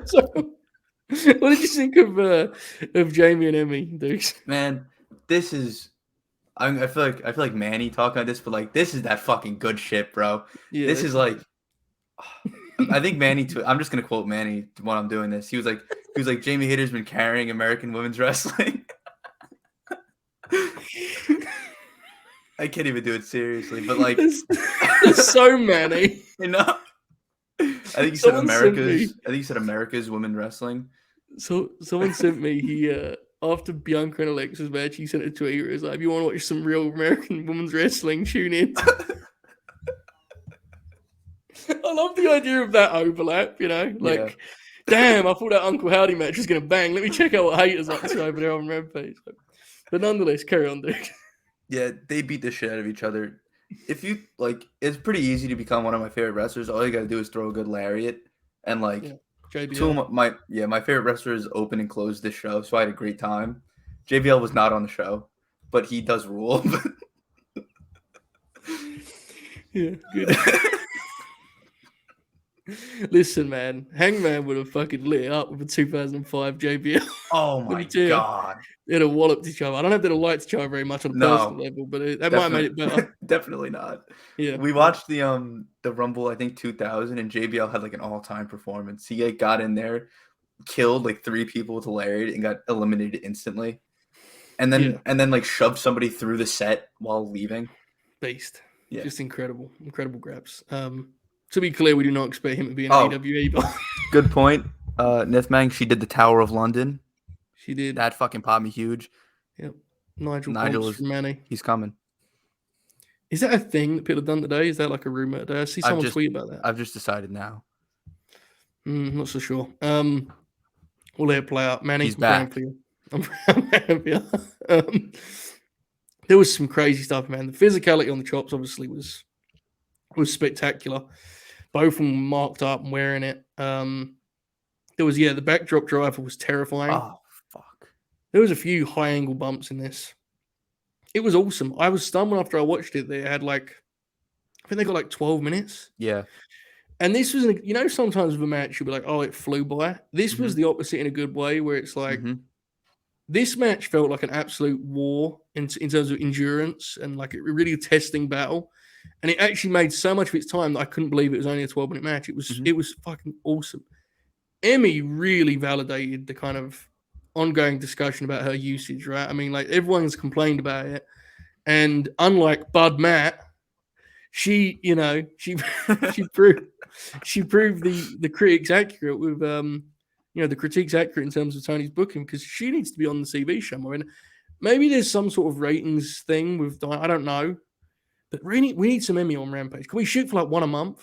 So, what did you think of Jamie and Emmy, Dukes? Man, this is I feel like Manny talking about this, but like this is that fucking good shit, bro. Yeah, this is like I think Manny too. I'm just gonna quote Manny when I'm doing this. He was like Jamie Hayter's been carrying American women's wrestling. I can't even do it seriously, but like there's so many. You know? I think he said America's women wrestling. So someone sent me he after Bianca and Alexa's match, he sent a tweet. It was like, if you want to watch some real American women's wrestling, tune in. I love the idea of that overlap, damn, I thought that Uncle Howdy match was going to bang. Let me check out what Hayter's up to over there on Rampage. But nonetheless, carry on, dude. Yeah, they beat the shit out of each other. If you, it's pretty easy to become one of my favorite wrestlers. All you got to do is throw a good lariat. And, two of my favorite wrestlers opened and closed this show, so I had a great time. JBL was not on the show, but he does rule. Yeah, good. Listen, man, Hangman would have fucking lit it up with a 2005 JBL. Oh my god, they'd have walloped each other. I don't know if they'd have liked each other very much on a personal level, but that might have made it better. Definitely not. Yeah, we watched the Rumble, I think 2000, and JBL had an all-time performance. He got in there, killed 3 people with a lariat, and got eliminated instantly, and then shoved somebody through the set while leaving. Beast, just incredible grabs. To be clear, we do not expect him to be an AWE. But good point. Nithmang, she did the Tower of London. She did. That fucking popped me huge. Yep. Nigel is from Manny. He's coming. Is that a thing that people have done today? Is that a rumor? Did I see someone tweet about that? I've just decided now. Not so sure. We'll let it play out. Manny, he's back. There was some crazy stuff, man. The physicality on the chops obviously was spectacular. Both of them marked up and wearing it. There was the backdrop driver was terrifying. Oh fuck! There was a few high angle bumps in this. It was awesome. I was stunned when after I watched it. They had I think they got 12 minutes. Yeah. And this was sometimes with a match you'll be like, oh, it flew by. This was the opposite in a good way, where it's this match felt like an absolute war in terms of endurance and a really testing battle. And it actually made so much of its time that I couldn't believe it was only a 12-minute match. It was fucking awesome. Emmy really validated the kind of ongoing discussion about her usage, right? I mean, everyone's complained about it. And unlike Bud Matt, she proved the critics accurate with the critiques accurate in terms of Tony's booking, because she needs to be on the TV show more. And maybe there's some sort of ratings thing with I don't know. But we need some Emmy on Rampage. Can we shoot for one a month?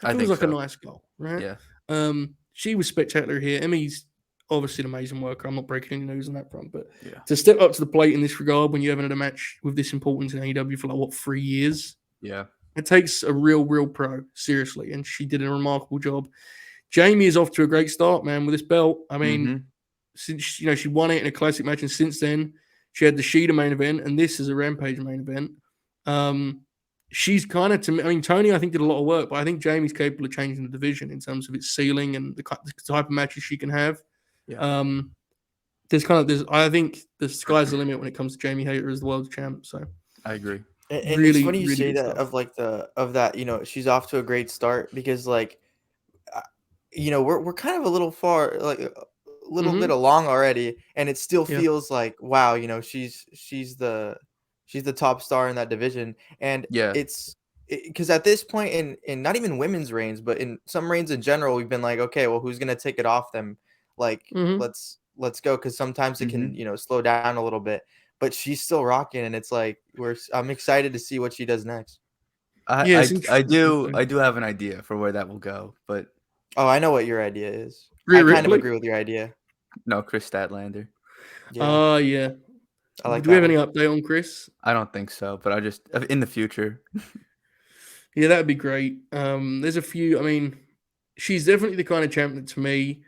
That feels a nice goal, right? Yeah. She was spectacular here. Emmy's obviously an amazing worker. I'm not breaking any news on that front, but to step up to the plate in this regard when you haven't had a match with this importance in AEW for 3 years, it takes a real pro, seriously, and she did a remarkable job. Jamie is off to a great start, man, with this belt. I mean, since she won it in a classic match, and since then she had the Sheeta main event, and this is a Rampage main event. She's kind of, to me, I mean, Tony, I think, did a lot of work, but I think Jamie's capable of changing the division in terms of its ceiling and the type of matches she can have. Yeah. I think the sky's the limit when it comes to Jamie Hayter as the world champ. So I agree. And really, it's funny you say that stuff. of that, she's off to a great start, because we're kind of a little far, a little bit along already, and it still feels like, wow, she's the top star in that division. And it's because at this point in not even women's reigns, but in some reigns in general, we've been like, okay, well, who's gonna take it off them? Like, let's go, because sometimes it can slow down a little bit. But she's still rocking, and it's like I'm excited to see what she does next. I do have an idea for where that will go, but I know what your idea is. Rhea I kind of Ripley? agree with your idea. no, Chris Statlander. Yeah, yeah. I like Do we have that any one. update on Chris? I don't think so, but I just in the future. Yeah, that'd be great. There's a few. I mean, she's definitely the kind of champ that to me,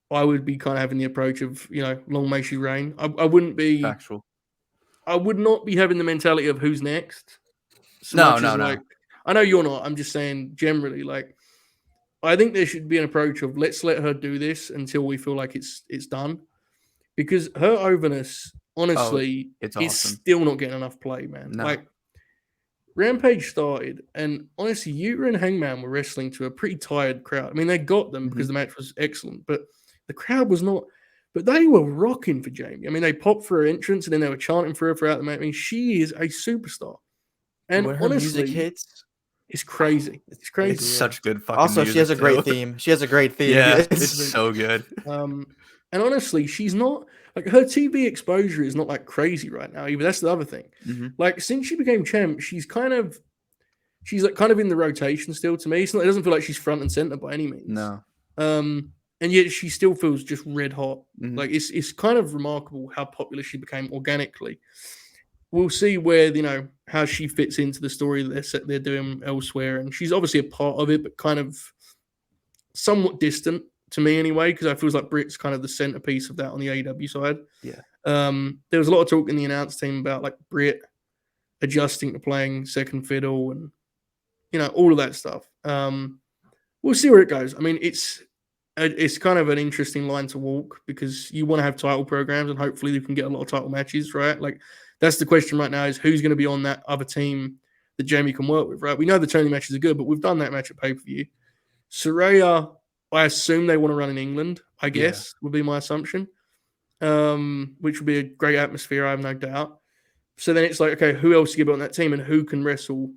I would be kind of having the approach of, long may she reign. I wouldn't be. Factual. I would not be having the mentality of who's next. So No, much no, as no. like, I know you're not. I'm just saying generally, like, I think there should be an approach of let's let her do this until we feel like it's done, because her overness, honestly, it's is awesome. still not getting enough play, man. No. Like, Rampage started, and honestly, Yuta and Hangman were wrestling to a pretty tired crowd. I mean, they got them because the match was excellent, but the crowd was not. But they were rocking for Jamie. I mean, they popped for her entrance, and then they were chanting for her throughout the match. I mean, she is a superstar, and when her honestly, music hits, it's crazy. It's crazy. It's such good fucking. Also, music she has a great too. theme. She has a great theme. Yeah, it's so good. And honestly, she's not like her TV exposure is not like crazy right now. Either that's the other thing. Like since she became champ, she's kind of in the rotation still. To me, it doesn't feel like she's front and center by any means. No. And yet she still feels just red hot. Like it's kind of remarkable how popular she became organically. We'll see where how she fits into the story that they're doing elsewhere, and she's obviously a part of it, but kind of somewhat distant to me anyway, because I feels like Britt's kind of the centerpiece of that on the AEW side. Yeah. There was a lot of talk in the announce team about like Britt adjusting to playing second fiddle and all of that stuff. We'll see where it goes. I mean, it's kind of an interesting line to walk because you want to have title programs and hopefully you can get a lot of title matches, right? Like that's the question right now is who's going to be on that other team that Jamie can work with, right? We know the Tony matches are good, but we've done that match at pay-per-view. Saraya, I assume they want to run in England, I guess, would be my assumption, which would be a great atmosphere, I have no doubt. So then it's like, okay, who else to get on that team and who can wrestle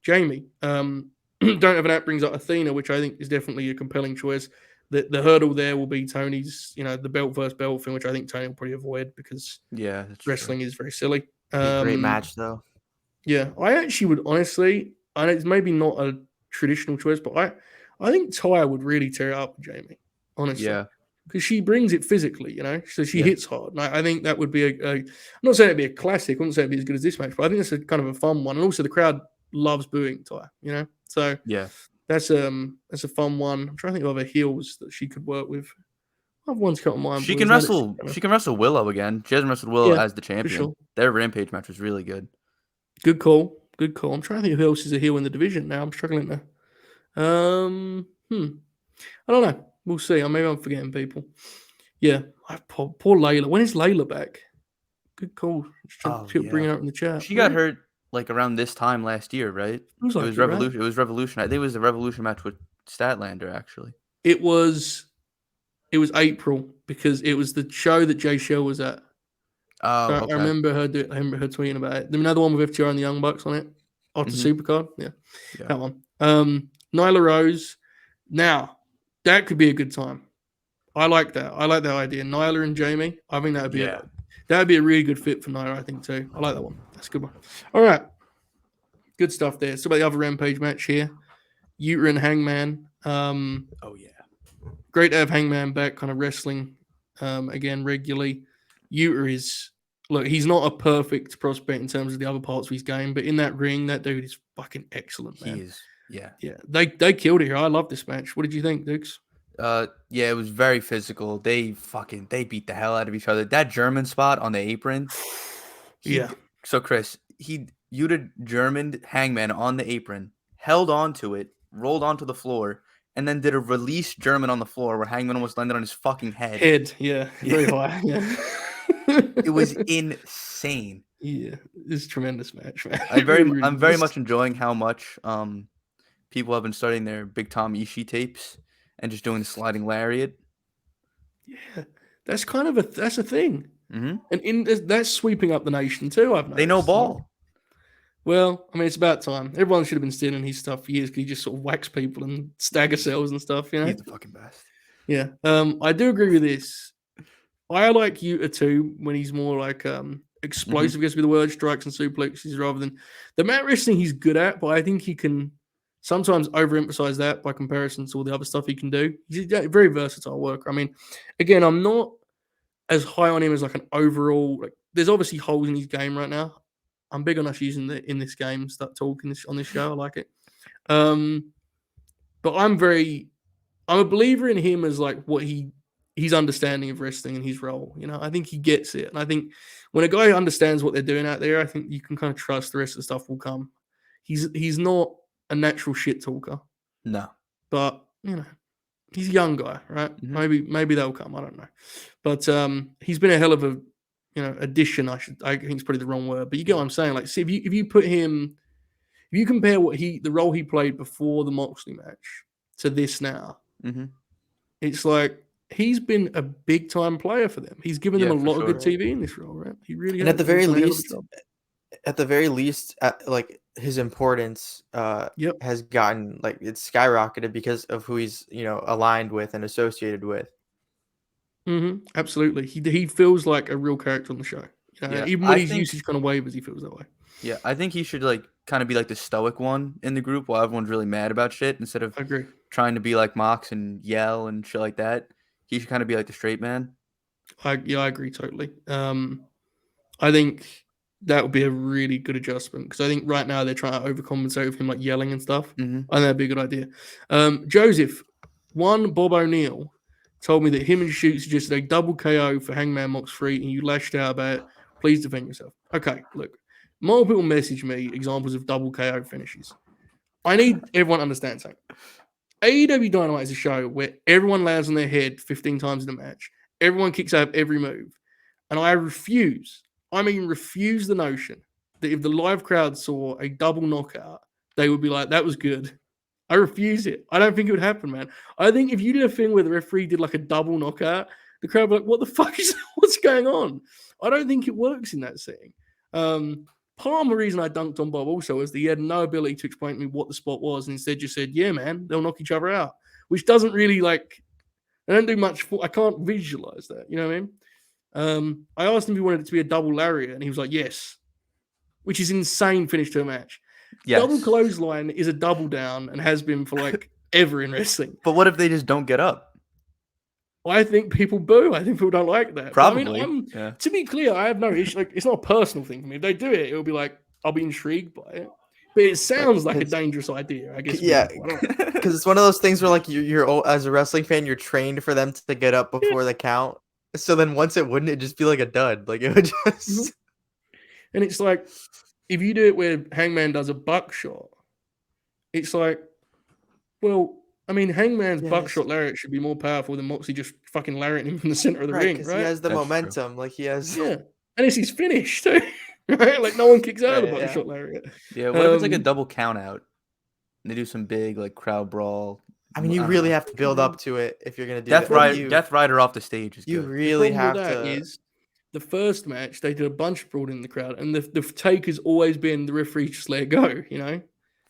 Jamie? Don't have an app brings up Athena, which I think is definitely a compelling choice. The hurdle there will be Tony's, the belt versus belt thing, which I think Tony will probably avoid because wrestling is very silly. Great match, though. Yeah, I actually would honestly, and it's maybe not a traditional choice, but I think Taya would really tear it up with Jamie, honestly. Yeah. Because she brings it physically, so she hits hard. And I think that would be I'm not saying it'd be a classic, I wouldn't say it'd be as good as this match, but I think that's a kind of a fun one. And also the crowd loves booing Taya, So that's a fun one. I'm trying to think of other heels that she could work with. I have one's cut on mine. She can wrestle. She can wrestle Willow again. She hasn't wrestled Willow as the champion. Sure. Their Rampage match was really good. Good call. I'm trying to think of who else is a heel in the division now. I'm struggling there. I don't know. We'll see. Maybe I'm forgetting people. Yeah. Poor Layla. When is Layla back? Good call. Bring her up in the chat. She got hurt like around this time last year, right? It was Revolution. Right? It was Revolution. I think it was the Revolution match with Statlander, actually. It was April because it was the show that Jay Shell was at. Oh, okay. I remember her tweeting about it. There's another one with FTR and the Young Bucks on it. After Supercard. Yeah. That one. Nyla Rose. Now, that could be a good time. I like that. I like that idea. Nyla and Jamie. I think that would be a really good fit for Nyla, I think, too. I like that one. That's a good one. All right. Good stuff there. So about the other Rampage match here. Yuta and Hangman. Great to have Hangman back kind of wrestling again regularly. Yuta is, he's not a perfect prospect in terms of the other parts of his game, but in that ring, that dude is fucking excellent, man. He is, yeah. They killed it here. I love this match. What did you think, Dukes? It was very physical. They beat the hell out of each other. That German spot on the apron. So Chris, Yuta Germaned Hangman on the apron, held onto it, rolled onto the floor, and then did a release German on the floor where Hangman almost landed on his fucking head. Very high. Yeah. It was insane. Yeah, it's a tremendous match, man. I'm very much enjoying how much people have been starting their Big Tom Ishii tapes and just doing the sliding lariat. Yeah, that's kind of that's a thing. Mm-hmm. And that's sweeping up the nation too. I've noticed. They know ball. Well, I mean, it's about time. Everyone should have been stealing his stuff for years because he just sort of whacks people and stagger cells and stuff, you know? He's the fucking best. Yeah. I do agree with this. I like Yuta too when he's more like explosive, I guess, with the word strikes and suplexes rather than the mat wrestling he's good at, but I think he can sometimes overemphasize that by comparison to all the other stuff he can do. He's a very versatile worker. I mean, again, I'm not as high on him as like an overall. Like, there's obviously holes in his game right now. I'm big on us using the in this game start talking on this show. I like it. But I'm a believer in him as like what he's understanding of wrestling and his role. You know, I think he gets it, and I think when a guy understands what they're doing out there, I think you can kind of trust the rest of the stuff will come. He's not a natural shit talker. No, but you know, he's a young guy, right? Maybe they'll come. I don't know, but he's been a hell of a addition. I think it's probably the wrong word, but you get what I'm saying. Like, see, if you put him, if you compare the role he played before the Moxley match to this now, it's like he's been a big time player for them. He's given them a lot of good TV in this role, right? He really and has. At the very least, like his importance has gotten like it's skyrocketed because of who he's aligned with and associated with. Absolutely, he feels like a real character on the show. Even when his usage kind of wavers, he feels that way. Yeah, I think he should like kind of be like the stoic one in the group while everyone's really mad about shit instead of trying to be like Mox and yell and shit like that. He should kind of be like the straight man. I agree totally. I think that would be a really good adjustment because I think right now they're trying to overcompensate with him like yelling and stuff. I think that'd be a good idea. Joseph, Bob O'Neill told me that him and Shoot suggested a double KO for Hangman Mox 3 and you lashed out about it. Please defend yourself. Okay, look. More people message me examples of double KO finishes. I need everyone to understand something. AEW Dynamite is a show where everyone lands on their head 15 times in a match. Everyone kicks out every move. And I refuse the notion that if the live crowd saw a double knockout, they would be like, that was good. I refuse it. I don't think it would happen, man. I think if you did a thing where the referee did like a double knockout, the crowd would be like, what the fuck is what's going on? I don't think it works in that setting. Part of the reason I dunked on Bob also was that he had no ability to explain to me what the spot was and instead just said, yeah, man, they'll knock each other out, which doesn't really I don't do much I can't visualize that. You know what I mean? I asked him if he wanted it to be a double lariat and he was like, yes, which is insane finish to a match. Yes. Double clothesline is a double down and has been for like ever in wrestling. But what if they just don't get up? I think people boo. I think people don't like that. Probably. I mean, to be clear, I have no issue. Like, it's not a personal thing for me. If they do it, it'll be like, I'll be intrigued by it. But it sounds like a dangerous idea, I guess. Yeah, because it's one of those things where like you're as a wrestling fan, you're trained for them to get up before the count. So then once it wouldn't, it'd just be like a dud. Like it would just. And it's like, if you do it where Hangman does a buckshot, it's like, well, I mean, Hangman's buckshot lariat should be more powerful than Moxley just fucking lariating him from the center of the ring, right? He has the momentum, like he has. Yeah, and it's his finish too, right? Like no one kicks out of the buckshot lariat. Yeah, what if it's like a double count out? And they do some big like crowd brawl. I mean, you really have to build up to it if you're gonna do Death Rider off the stage is good. You really have to. Is the first match they did a bunch of brawling in the crowd, and the take has always been the referee just let it go. You know,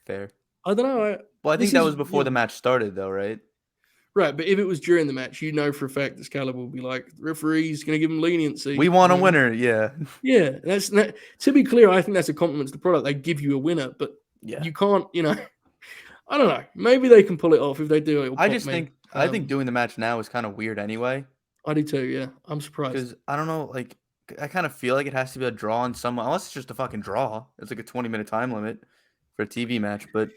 fair. I don't know. Well, I think that was before the match started, though, right? Right, but if it was during the match, you know for a fact Excalibur will be like, the referee's going to give him leniency. We want a winner, yeah. Yeah, to be clear, I think that's a compliment to the product. They give you a winner, but you can't, I don't know. Maybe they can pull it off. If they do, I think doing the match now is kind of weird anyway. I do too, yeah. I'm surprised. Because, I don't know, like, I kind of feel like it has to be a draw on someone, unless it's just a fucking draw. It's like a 20-minute time limit for a TV match, but...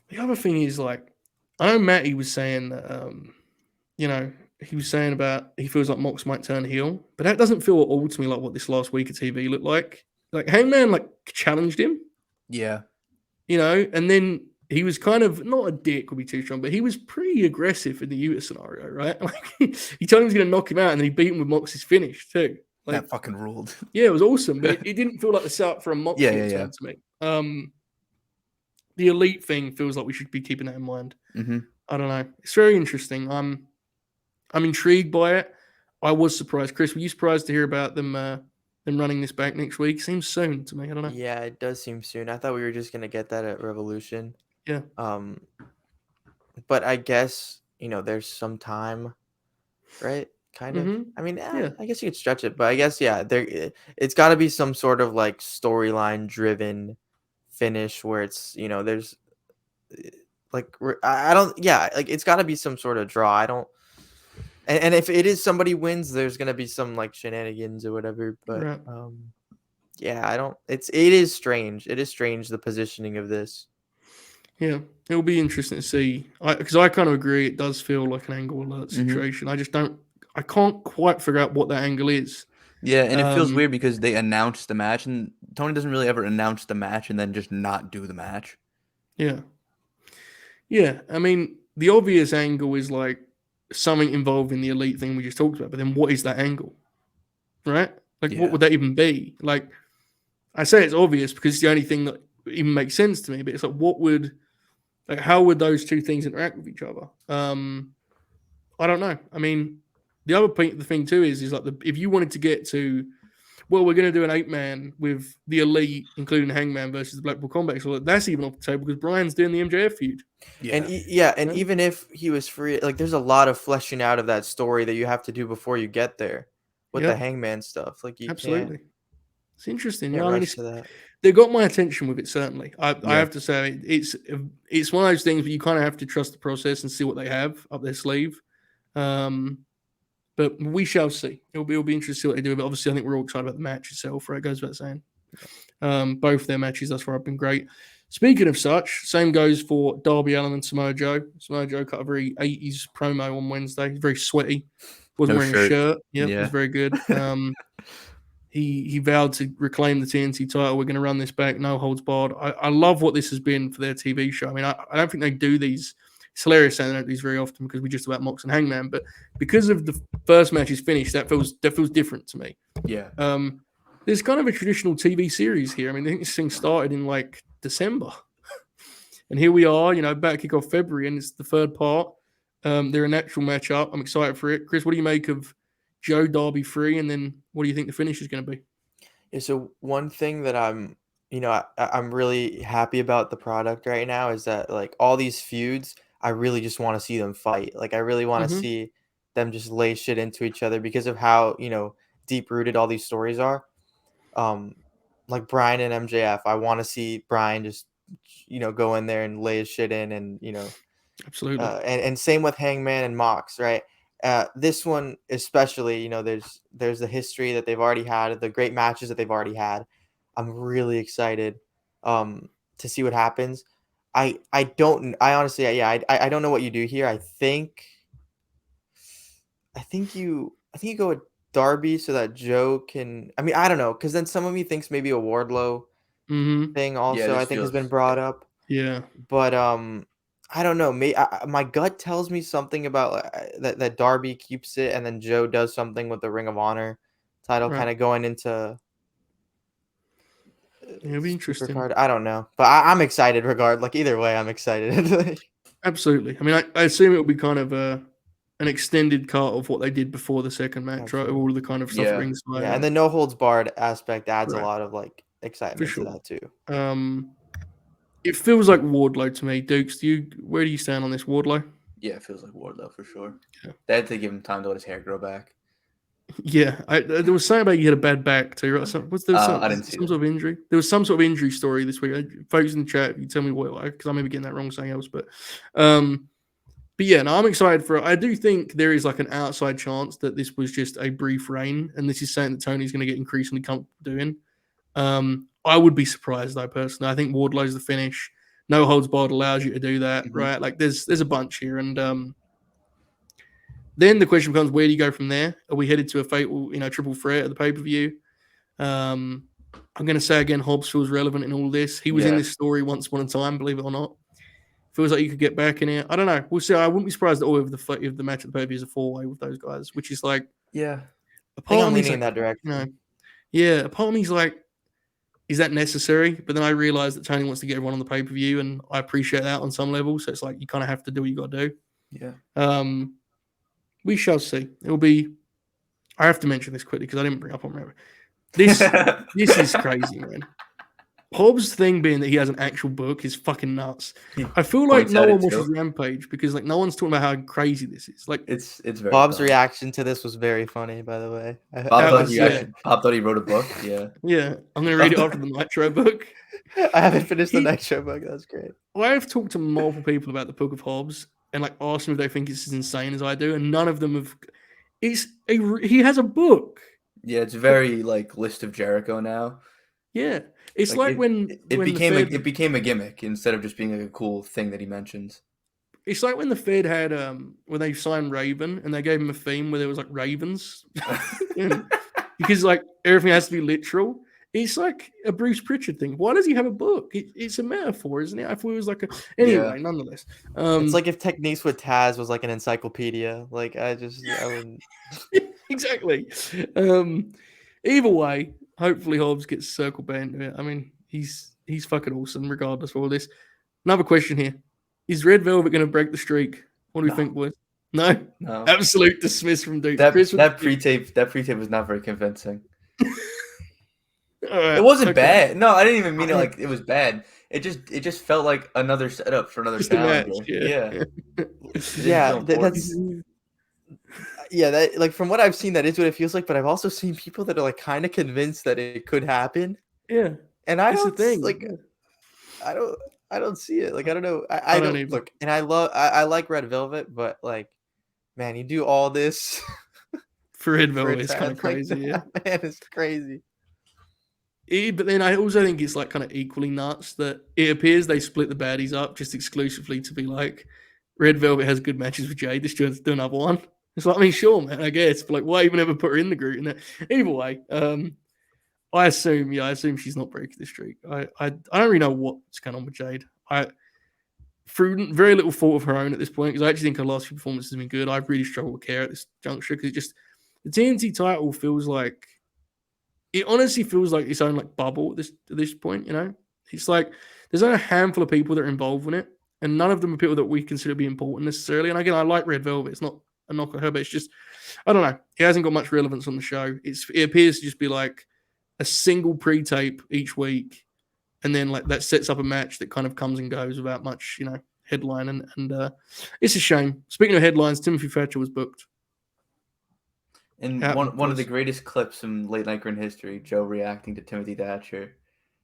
The other thing is, like, I know Matty was saying that, he was saying about he feels like Mox might turn heel, but that doesn't feel at all to me like what this last week of TV looked like. Like, Hangman, like, challenged him. Yeah. And then he was kind of, not a dick would be too strong, but he was pretty aggressive in the Yuta scenario, right? Like, he told him he was going to knock him out, and then he beat him with Mox's finish, too. Like, that fucking ruled. Yeah, it was awesome, but it didn't feel like the setup for a Mox turn to me. The elite thing feels like we should be keeping that in mind. Mm-hmm. I don't know. It's very interesting. I'm intrigued by it. I was surprised. Chris, were you surprised to hear about them them running this back next week. Seems soon to me. I don't know. Yeah, it does seem soon. I thought we were just gonna get that at Revolution. Yeah. But I guess there's some time, right? Kind of. Mm-hmm. I mean, Yeah. I guess you could stretch it, but I guess it's got to be some sort of like storyline driven finish where it's there's like I don't like it's got to be some sort of draw. I don't. And if it is somebody wins, there's gonna be some like shenanigans or whatever. But Right. yeah, I don't. It is strange. It is strange the positioning of this. Yeah, it'll be interesting to see. Because I kind of agree. It does feel like an angle alert situation. I just don't. I can't quite figure out what that angle is. Yeah, and it feels weird because they announced the match, and Tony doesn't really ever announce the match and then just not do the match. Yeah. Yeah, I mean, the obvious angle is like something involving the elite thing we just talked about. But then, what is that angle? Right? Like, what would that even be? Like, I say it's obvious because it's the only thing that even makes sense to me. But it's like, how would those two things interact with each other? I don't know. I mean, the thing too is like if you wanted to get to, well, we're going to do an 8-man with the elite, including Hangman versus the Blackpool Combat. So that's even off the table because Brian's doing the MJF feud. Yeah. And even if he was free, like there's a lot of fleshing out of that story that you have to do before you get there with the Hangman stuff. Like you absolutely. It's interesting. Yeah, I mean, they got my attention with it. Certainly, I have to say it's one of those things where you kind of have to trust the process and see what they have up their sleeve. But we shall see. It'll be interesting to see what they do. But obviously, I think we're all excited about the match itself. Right, it goes without saying. Both their matches thus far have been great. Speaking of such, same goes for Darby Allin and Samoa Joe. Samoa Joe cut a very 80s promo on Wednesday. He's very sweaty. Wasn't wearing a shirt. Yep, it was very good. He vowed to reclaim the TNT title. We're going to run this back, no holds barred. I love what this has been for their TV show. I mean, I don't think they do these. It's hilarious saying they don't do these very often because we just about Mox and Hangman. But because of the first match is finished, that feels different to me. Yeah. There's kind of a traditional TV series here. I mean, I think this thing started in like December. And here we are, about to kick off February, and it's the third part. They're an actual matchup. I'm excited for it. Chris, what do you make of Joe Darby 3, and then what do you think the finish is going to be? Yeah, so one thing that I'm really happy about the product right now is that like all these feuds, I really just want to see them fight. Like I really want to see them just lay shit into each other because of how deep rooted all these stories are. Like Brian and MJF, I want to see Brian just go in there and lay his shit in, and absolutely, and same with Hangman and Mox, right? This one especially, there's the history that they've already had, the great matches that they've already had. I'm really excited to see what happens. I honestly, I don't know what you do here. I think you go with Darby so that Joe can. I mean, I don't know, because then some of me thinks maybe a Wardlow thing also I think has been brought up. Yeah, but I don't know. My gut tells me something about that Darby keeps it, and then Joe does something with the Ring of Honor title, kind of going into. It'll be interesting. Card. I don't know, but I'm excited. Like either way, I'm excited. Absolutely. I mean, I assume it'll be kind of an extended cut of what they did before the second match, right? All the kind of stuff ringside. Yeah, and the no holds barred aspect adds a lot of like excitement to that too. It feels like Wardlow to me. Dukes, where do you stand on this, Wardlow? Yeah, it feels like Wardlow for sure. Yeah. They had to give him time to let his hair grow back. Yeah, there was something about you had a bad back too, right? I didn't see some sort of injury. There was some sort of injury story this week. Folks in the chat, you tell me what, because I may be getting that wrong, something else. But yeah, no, I'm excited for it. I do think there is like an outside chance that this was just a brief reign, and this is something that Tony's going to get increasingly comfortable doing. I would be surprised though, personally. I think Wardlow's the finish. No holds barred allows you to do that, right? Like there's a bunch here, and then the question becomes, where do you go from there? Are we headed to a fatal, triple threat at the pay-per-view? I'm going to say again, Hobbs feels relevant in all this. He was in this story once upon a time, believe it or not. Feels like you could get back in it. I don't know. We'll see. I wouldn't be surprised at all if the match at the pay-per-view is a four-way with those guys, which is like, I think I'm leaning in that direction. A part of me's like, is that necessary? But then I realize that Tony wants to get everyone on the pay-per-view, and I appreciate that on some level. So it's like you kind of have to do what you got to do. Yeah. We shall see. It'll be. I have to mention this quickly because I didn't bring up on Rampage. This is crazy, man. Hobbs' thing being that he has an actual book is fucking nuts. I feel like no one watches Rampage because like no one's talking about how crazy this is. Like it's very Bob's funny. reaction to this was very funny, by the way. Bob thought he wrote a book. Yeah. Yeah. I'm gonna read it after the Nitro book. I haven't finished the Nitro book. That's great. I've talked to multiple people about the Book of Hobbs and like asked them if they think it's as insane as I do, and none of them have. He has a book. Yeah, it's very like List of Jericho now. Yeah, it's like when it became a gimmick instead of just being like a cool thing that he mentions. It's like when the Fed had when they signed Raven and they gave him a theme where there was like ravens, because like everything has to be literal. It's like a Bruce Pritchard thing. Why does he have a book? It's a metaphor, isn't it? I thought it was like a anyway. Yeah. Nonetheless, it's like if Techniques with Taz was like an encyclopedia. Like I wouldn't. Exactly. Either way, hopefully Hobbs gets circled back into it. I mean, he's fucking awesome regardless of all this. Another question here: is Red Velvet going to break the streak? What do you think, boys? No, absolute dismiss from Duke. That pre-tape was not very convincing. Right, it wasn't bad. No, I didn't even mean it like it was bad. It just felt like another setup for another challenger. That like from what I've seen, that is what it feels like. But I've also seen people that are like kind of convinced that it could happen. Yeah, and I don't like. I don't see it. Like I don't know. I don't look. And I like Red Velvet, but like, man, you do all this for Red Velvet. It's kind of crazy. Like, man, it's crazy. But then I also think it's like kind of equally nuts that it appears they split the baddies up just exclusively to be like, Red Velvet has good matches with Jade. This should do another one. It's like, I mean, sure, man, I guess. But like, why even ever put her in the group? And either way, I assume she's not breaking the streak. I don't really know what's going on with Jade. Through very little fault of her own at this point, because I actually think her last few performances have been good. I've really struggled with care at this juncture because the TNT title feels like. It honestly feels like its own like bubble at this point, you know? It's like there's only a handful of people that are involved in it, and none of them are people that we consider to be important necessarily. And again, I like Red Velvet. It's not a knock on her, but it's just, I don't know. It hasn't got much relevance on the show. It appears to just be like a single pre-tape each week, and then like that sets up a match that kind of comes and goes without much, you know, headline. And it's a shame. Speaking of headlines, Timothy Thatcher was booked. And one of the greatest clips in late night grin history, Joe reacting to Timothy Thatcher. It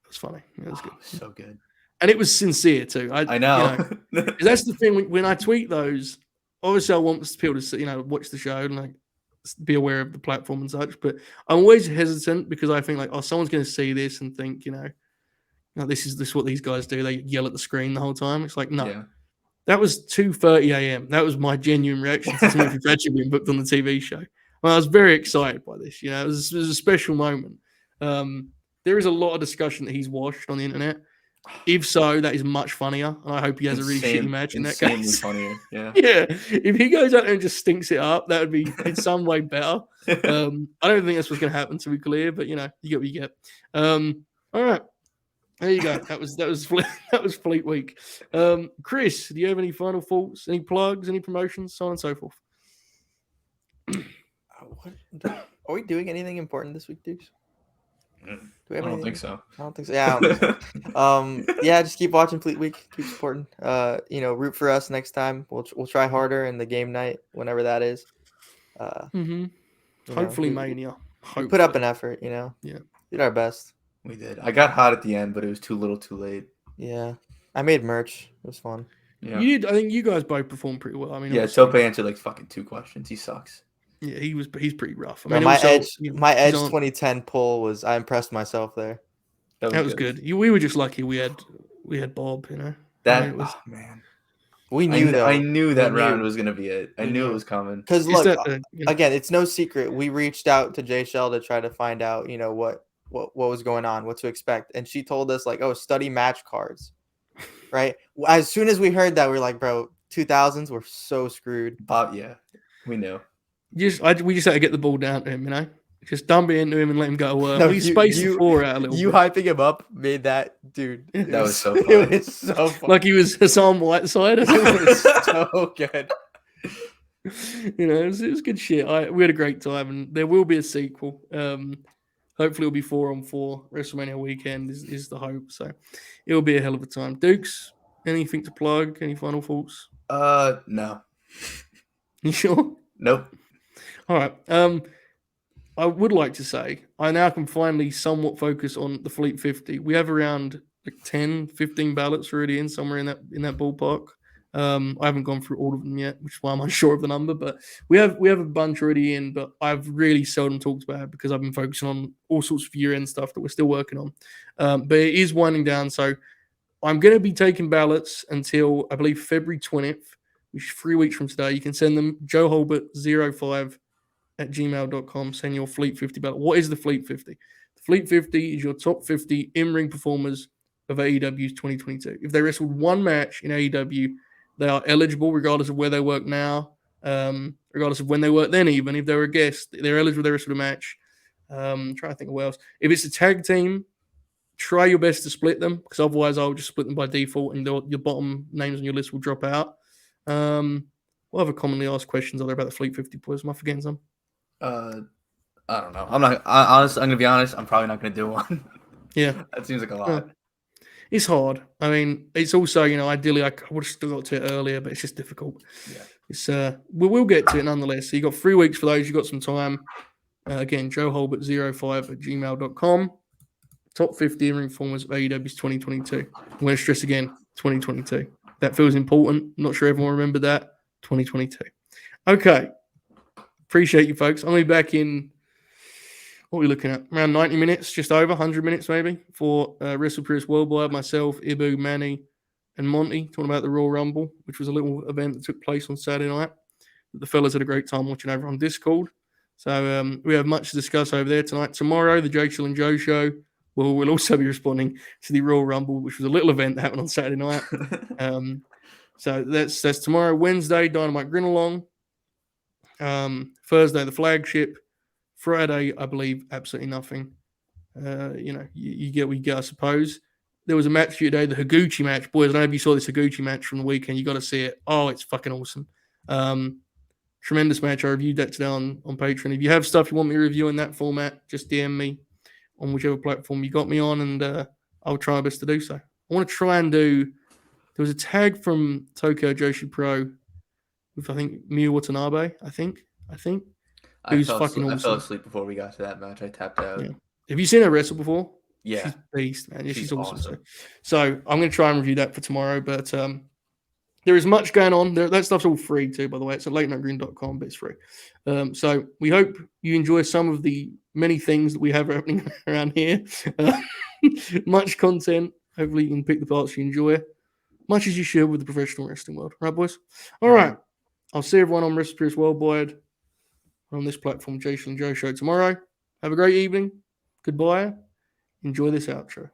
was funny. It was good. So good. And it was sincere too. I know. You know, that's the thing when I tweet those, obviously I want people to, you know, watch the show and like be aware of the platform and such, but I'm always hesitant because I think like, oh, someone's going to see this and think, you know, this is what these guys do. They yell at the screen the whole time. It's like, no. Yeah. That was 2:30 a.m. That was my genuine reaction to Timothy Thatcher being booked on the TV show. Well, I was very excited by this. You know, it was a special moment. There is a lot of discussion that he's washed on the internet. If so, that is much funnier, and I hope he has a really shitty match in that case. Funnier, yeah. Yeah, if he goes out there and just stinks it up, that would be in some way better. I don't think that's what's going to happen, to be clear, but you know, you get what you get. All right, there you go. That was Fleet Week. Chris, do you have any final thoughts, any plugs, any promotions, so on and so forth? Are we doing anything important this week, Dukes? I don't think so. I don't think so. Yeah, I don't think so. Yeah, just keep watching Fleet Week. Keep supporting. You know, root for us next time. We'll try harder in the game night, whenever that is. Hopefully, Mania. We put up an effort. You know. Yeah. Did our best. We did. I got hot at the end, but it was too little, too late. Yeah, I made merch. It was fun. Yeah. You did. I think you guys both performed pretty well. I mean, yeah. Tope answered like fucking 2 questions. He sucks. Yeah, he's pretty rough. I mean, my Edge 2010 pull was, I impressed myself there. That was good. We were just lucky we had Bob, you know. Man. We knew that. I knew that round was gonna be it. I knew it was coming. Because look, again, it's no secret. We reached out to Jay Shell to try to find out, you know, what was going on, what to expect, and she told us like, oh, study match cards, right? As soon as we heard that, we were like, bro, 2000s, we're so screwed. Bob, yeah, we knew. We just had to get the ball down to him, you know. Just dump it into him and let him go work. We spaced the floor out a little bit. You hyping him up made that, dude. That was so funny. It was so funny. Like he was Hassan Whiteside. It was so good. You know, it was good shit. We had a great time, and there will be a sequel. Hopefully it'll be 4-on-4. WrestleMania weekend is the hope. So it'll be a hell of a time. Dukes, anything to plug? Any final thoughts? No. You sure? Nope. All right. I would like to say I now can finally somewhat focus on the Fleet 50. We have around like 10, 15 ballots already in somewhere in that ballpark. I haven't gone through all of them yet, which is why I'm unsure of the number. But we have a bunch already in. But I've really seldom talked about it because I've been focusing on all sorts of year-end stuff that we're still working on. But it is winding down, so I'm going to be taking ballots until I believe February 20th, which is 3 weeks from today. You can send them joeholbert05@gmail.com. Send your Fleet 50 ballot. What is the Fleet 50? The Fleet 50 is your top 50 in-ring performers of AEW's 2022. If they wrestled one match in AEW, they are eligible regardless of where they work now, regardless of when they work then even. If they're a guest, they're eligible to wrestle a match. Trying to think of what else. If it's a tag team, try your best to split them because otherwise I'll just split them by default and your bottom names on your list will drop out. What other commonly asked questions are there about the Fleet 50 boys? Am I forgetting some? I don't know. Honestly, I'm gonna be honest. I'm probably not gonna do one. Yeah, that seems like a lot. It's hard. I mean, it's also ideally I would have still got to it earlier, but it's just difficult. Yeah, it's we'll get to it nonetheless. So you got 3 weeks for those. You got some time. Again, joeholbert05@gmail.com. Top 50 in-ring performers of AEW's 2022. I'm going to stress again, 2022. That feels important. I'm not sure everyone remembered that. 2022. Okay. Appreciate you, folks. I'm going to be back in, what are we looking at? Around 90 minutes, just over 100 minutes maybe, for WrestlePurists Worldwide. Myself, Ibu, Manny, and Monty talking about the Royal Rumble, which was a little event that took place on Saturday night. The fellas had a great time watching over on Discord. So we have much to discuss over there tonight. Tomorrow, the Jake Chill and Joe show. We'll also be responding to the Royal Rumble, which was a little event that happened on Saturday night. So that's tomorrow. Wednesday, Dynamite Grin Along. Thursday, the flagship. Friday, I believe, absolutely nothing. You get what you get, I suppose. There was a match for you today, the Higuchi match. Boys, I don't know if you saw this Higuchi match from the weekend. You got to see it. Oh, it's fucking awesome. Tremendous match. I reviewed that today on Patron. If you have stuff you want me to review in that format, just DM me on whichever platform you got me on, and I'll try my best to do so. I want to try and do. There was a tag from Tokyo Joshi Pro with I think Miyu Watanabe. I think. Who's fucking awesome. I fell asleep before we got to that match. I tapped out. Yeah. Have you seen her wrestle before? Yeah, she's a beast, man. Yeah, she's awesome. awesome. So I'm going to try and review that for tomorrow. But there is much going on. That stuff's all free too, by the way. It's at latenightgreen.com, but it's free. So we hope you enjoy some of the many things that we have happening around here. Much content. Hopefully you can pick the parts you enjoy, much as you should with the professional wrestling world. Right, boys? All right. I'll see everyone on WrestlePurists Worldwide on this platform, Jason and Joe Show tomorrow. Have a great evening. Goodbye. Enjoy this outro.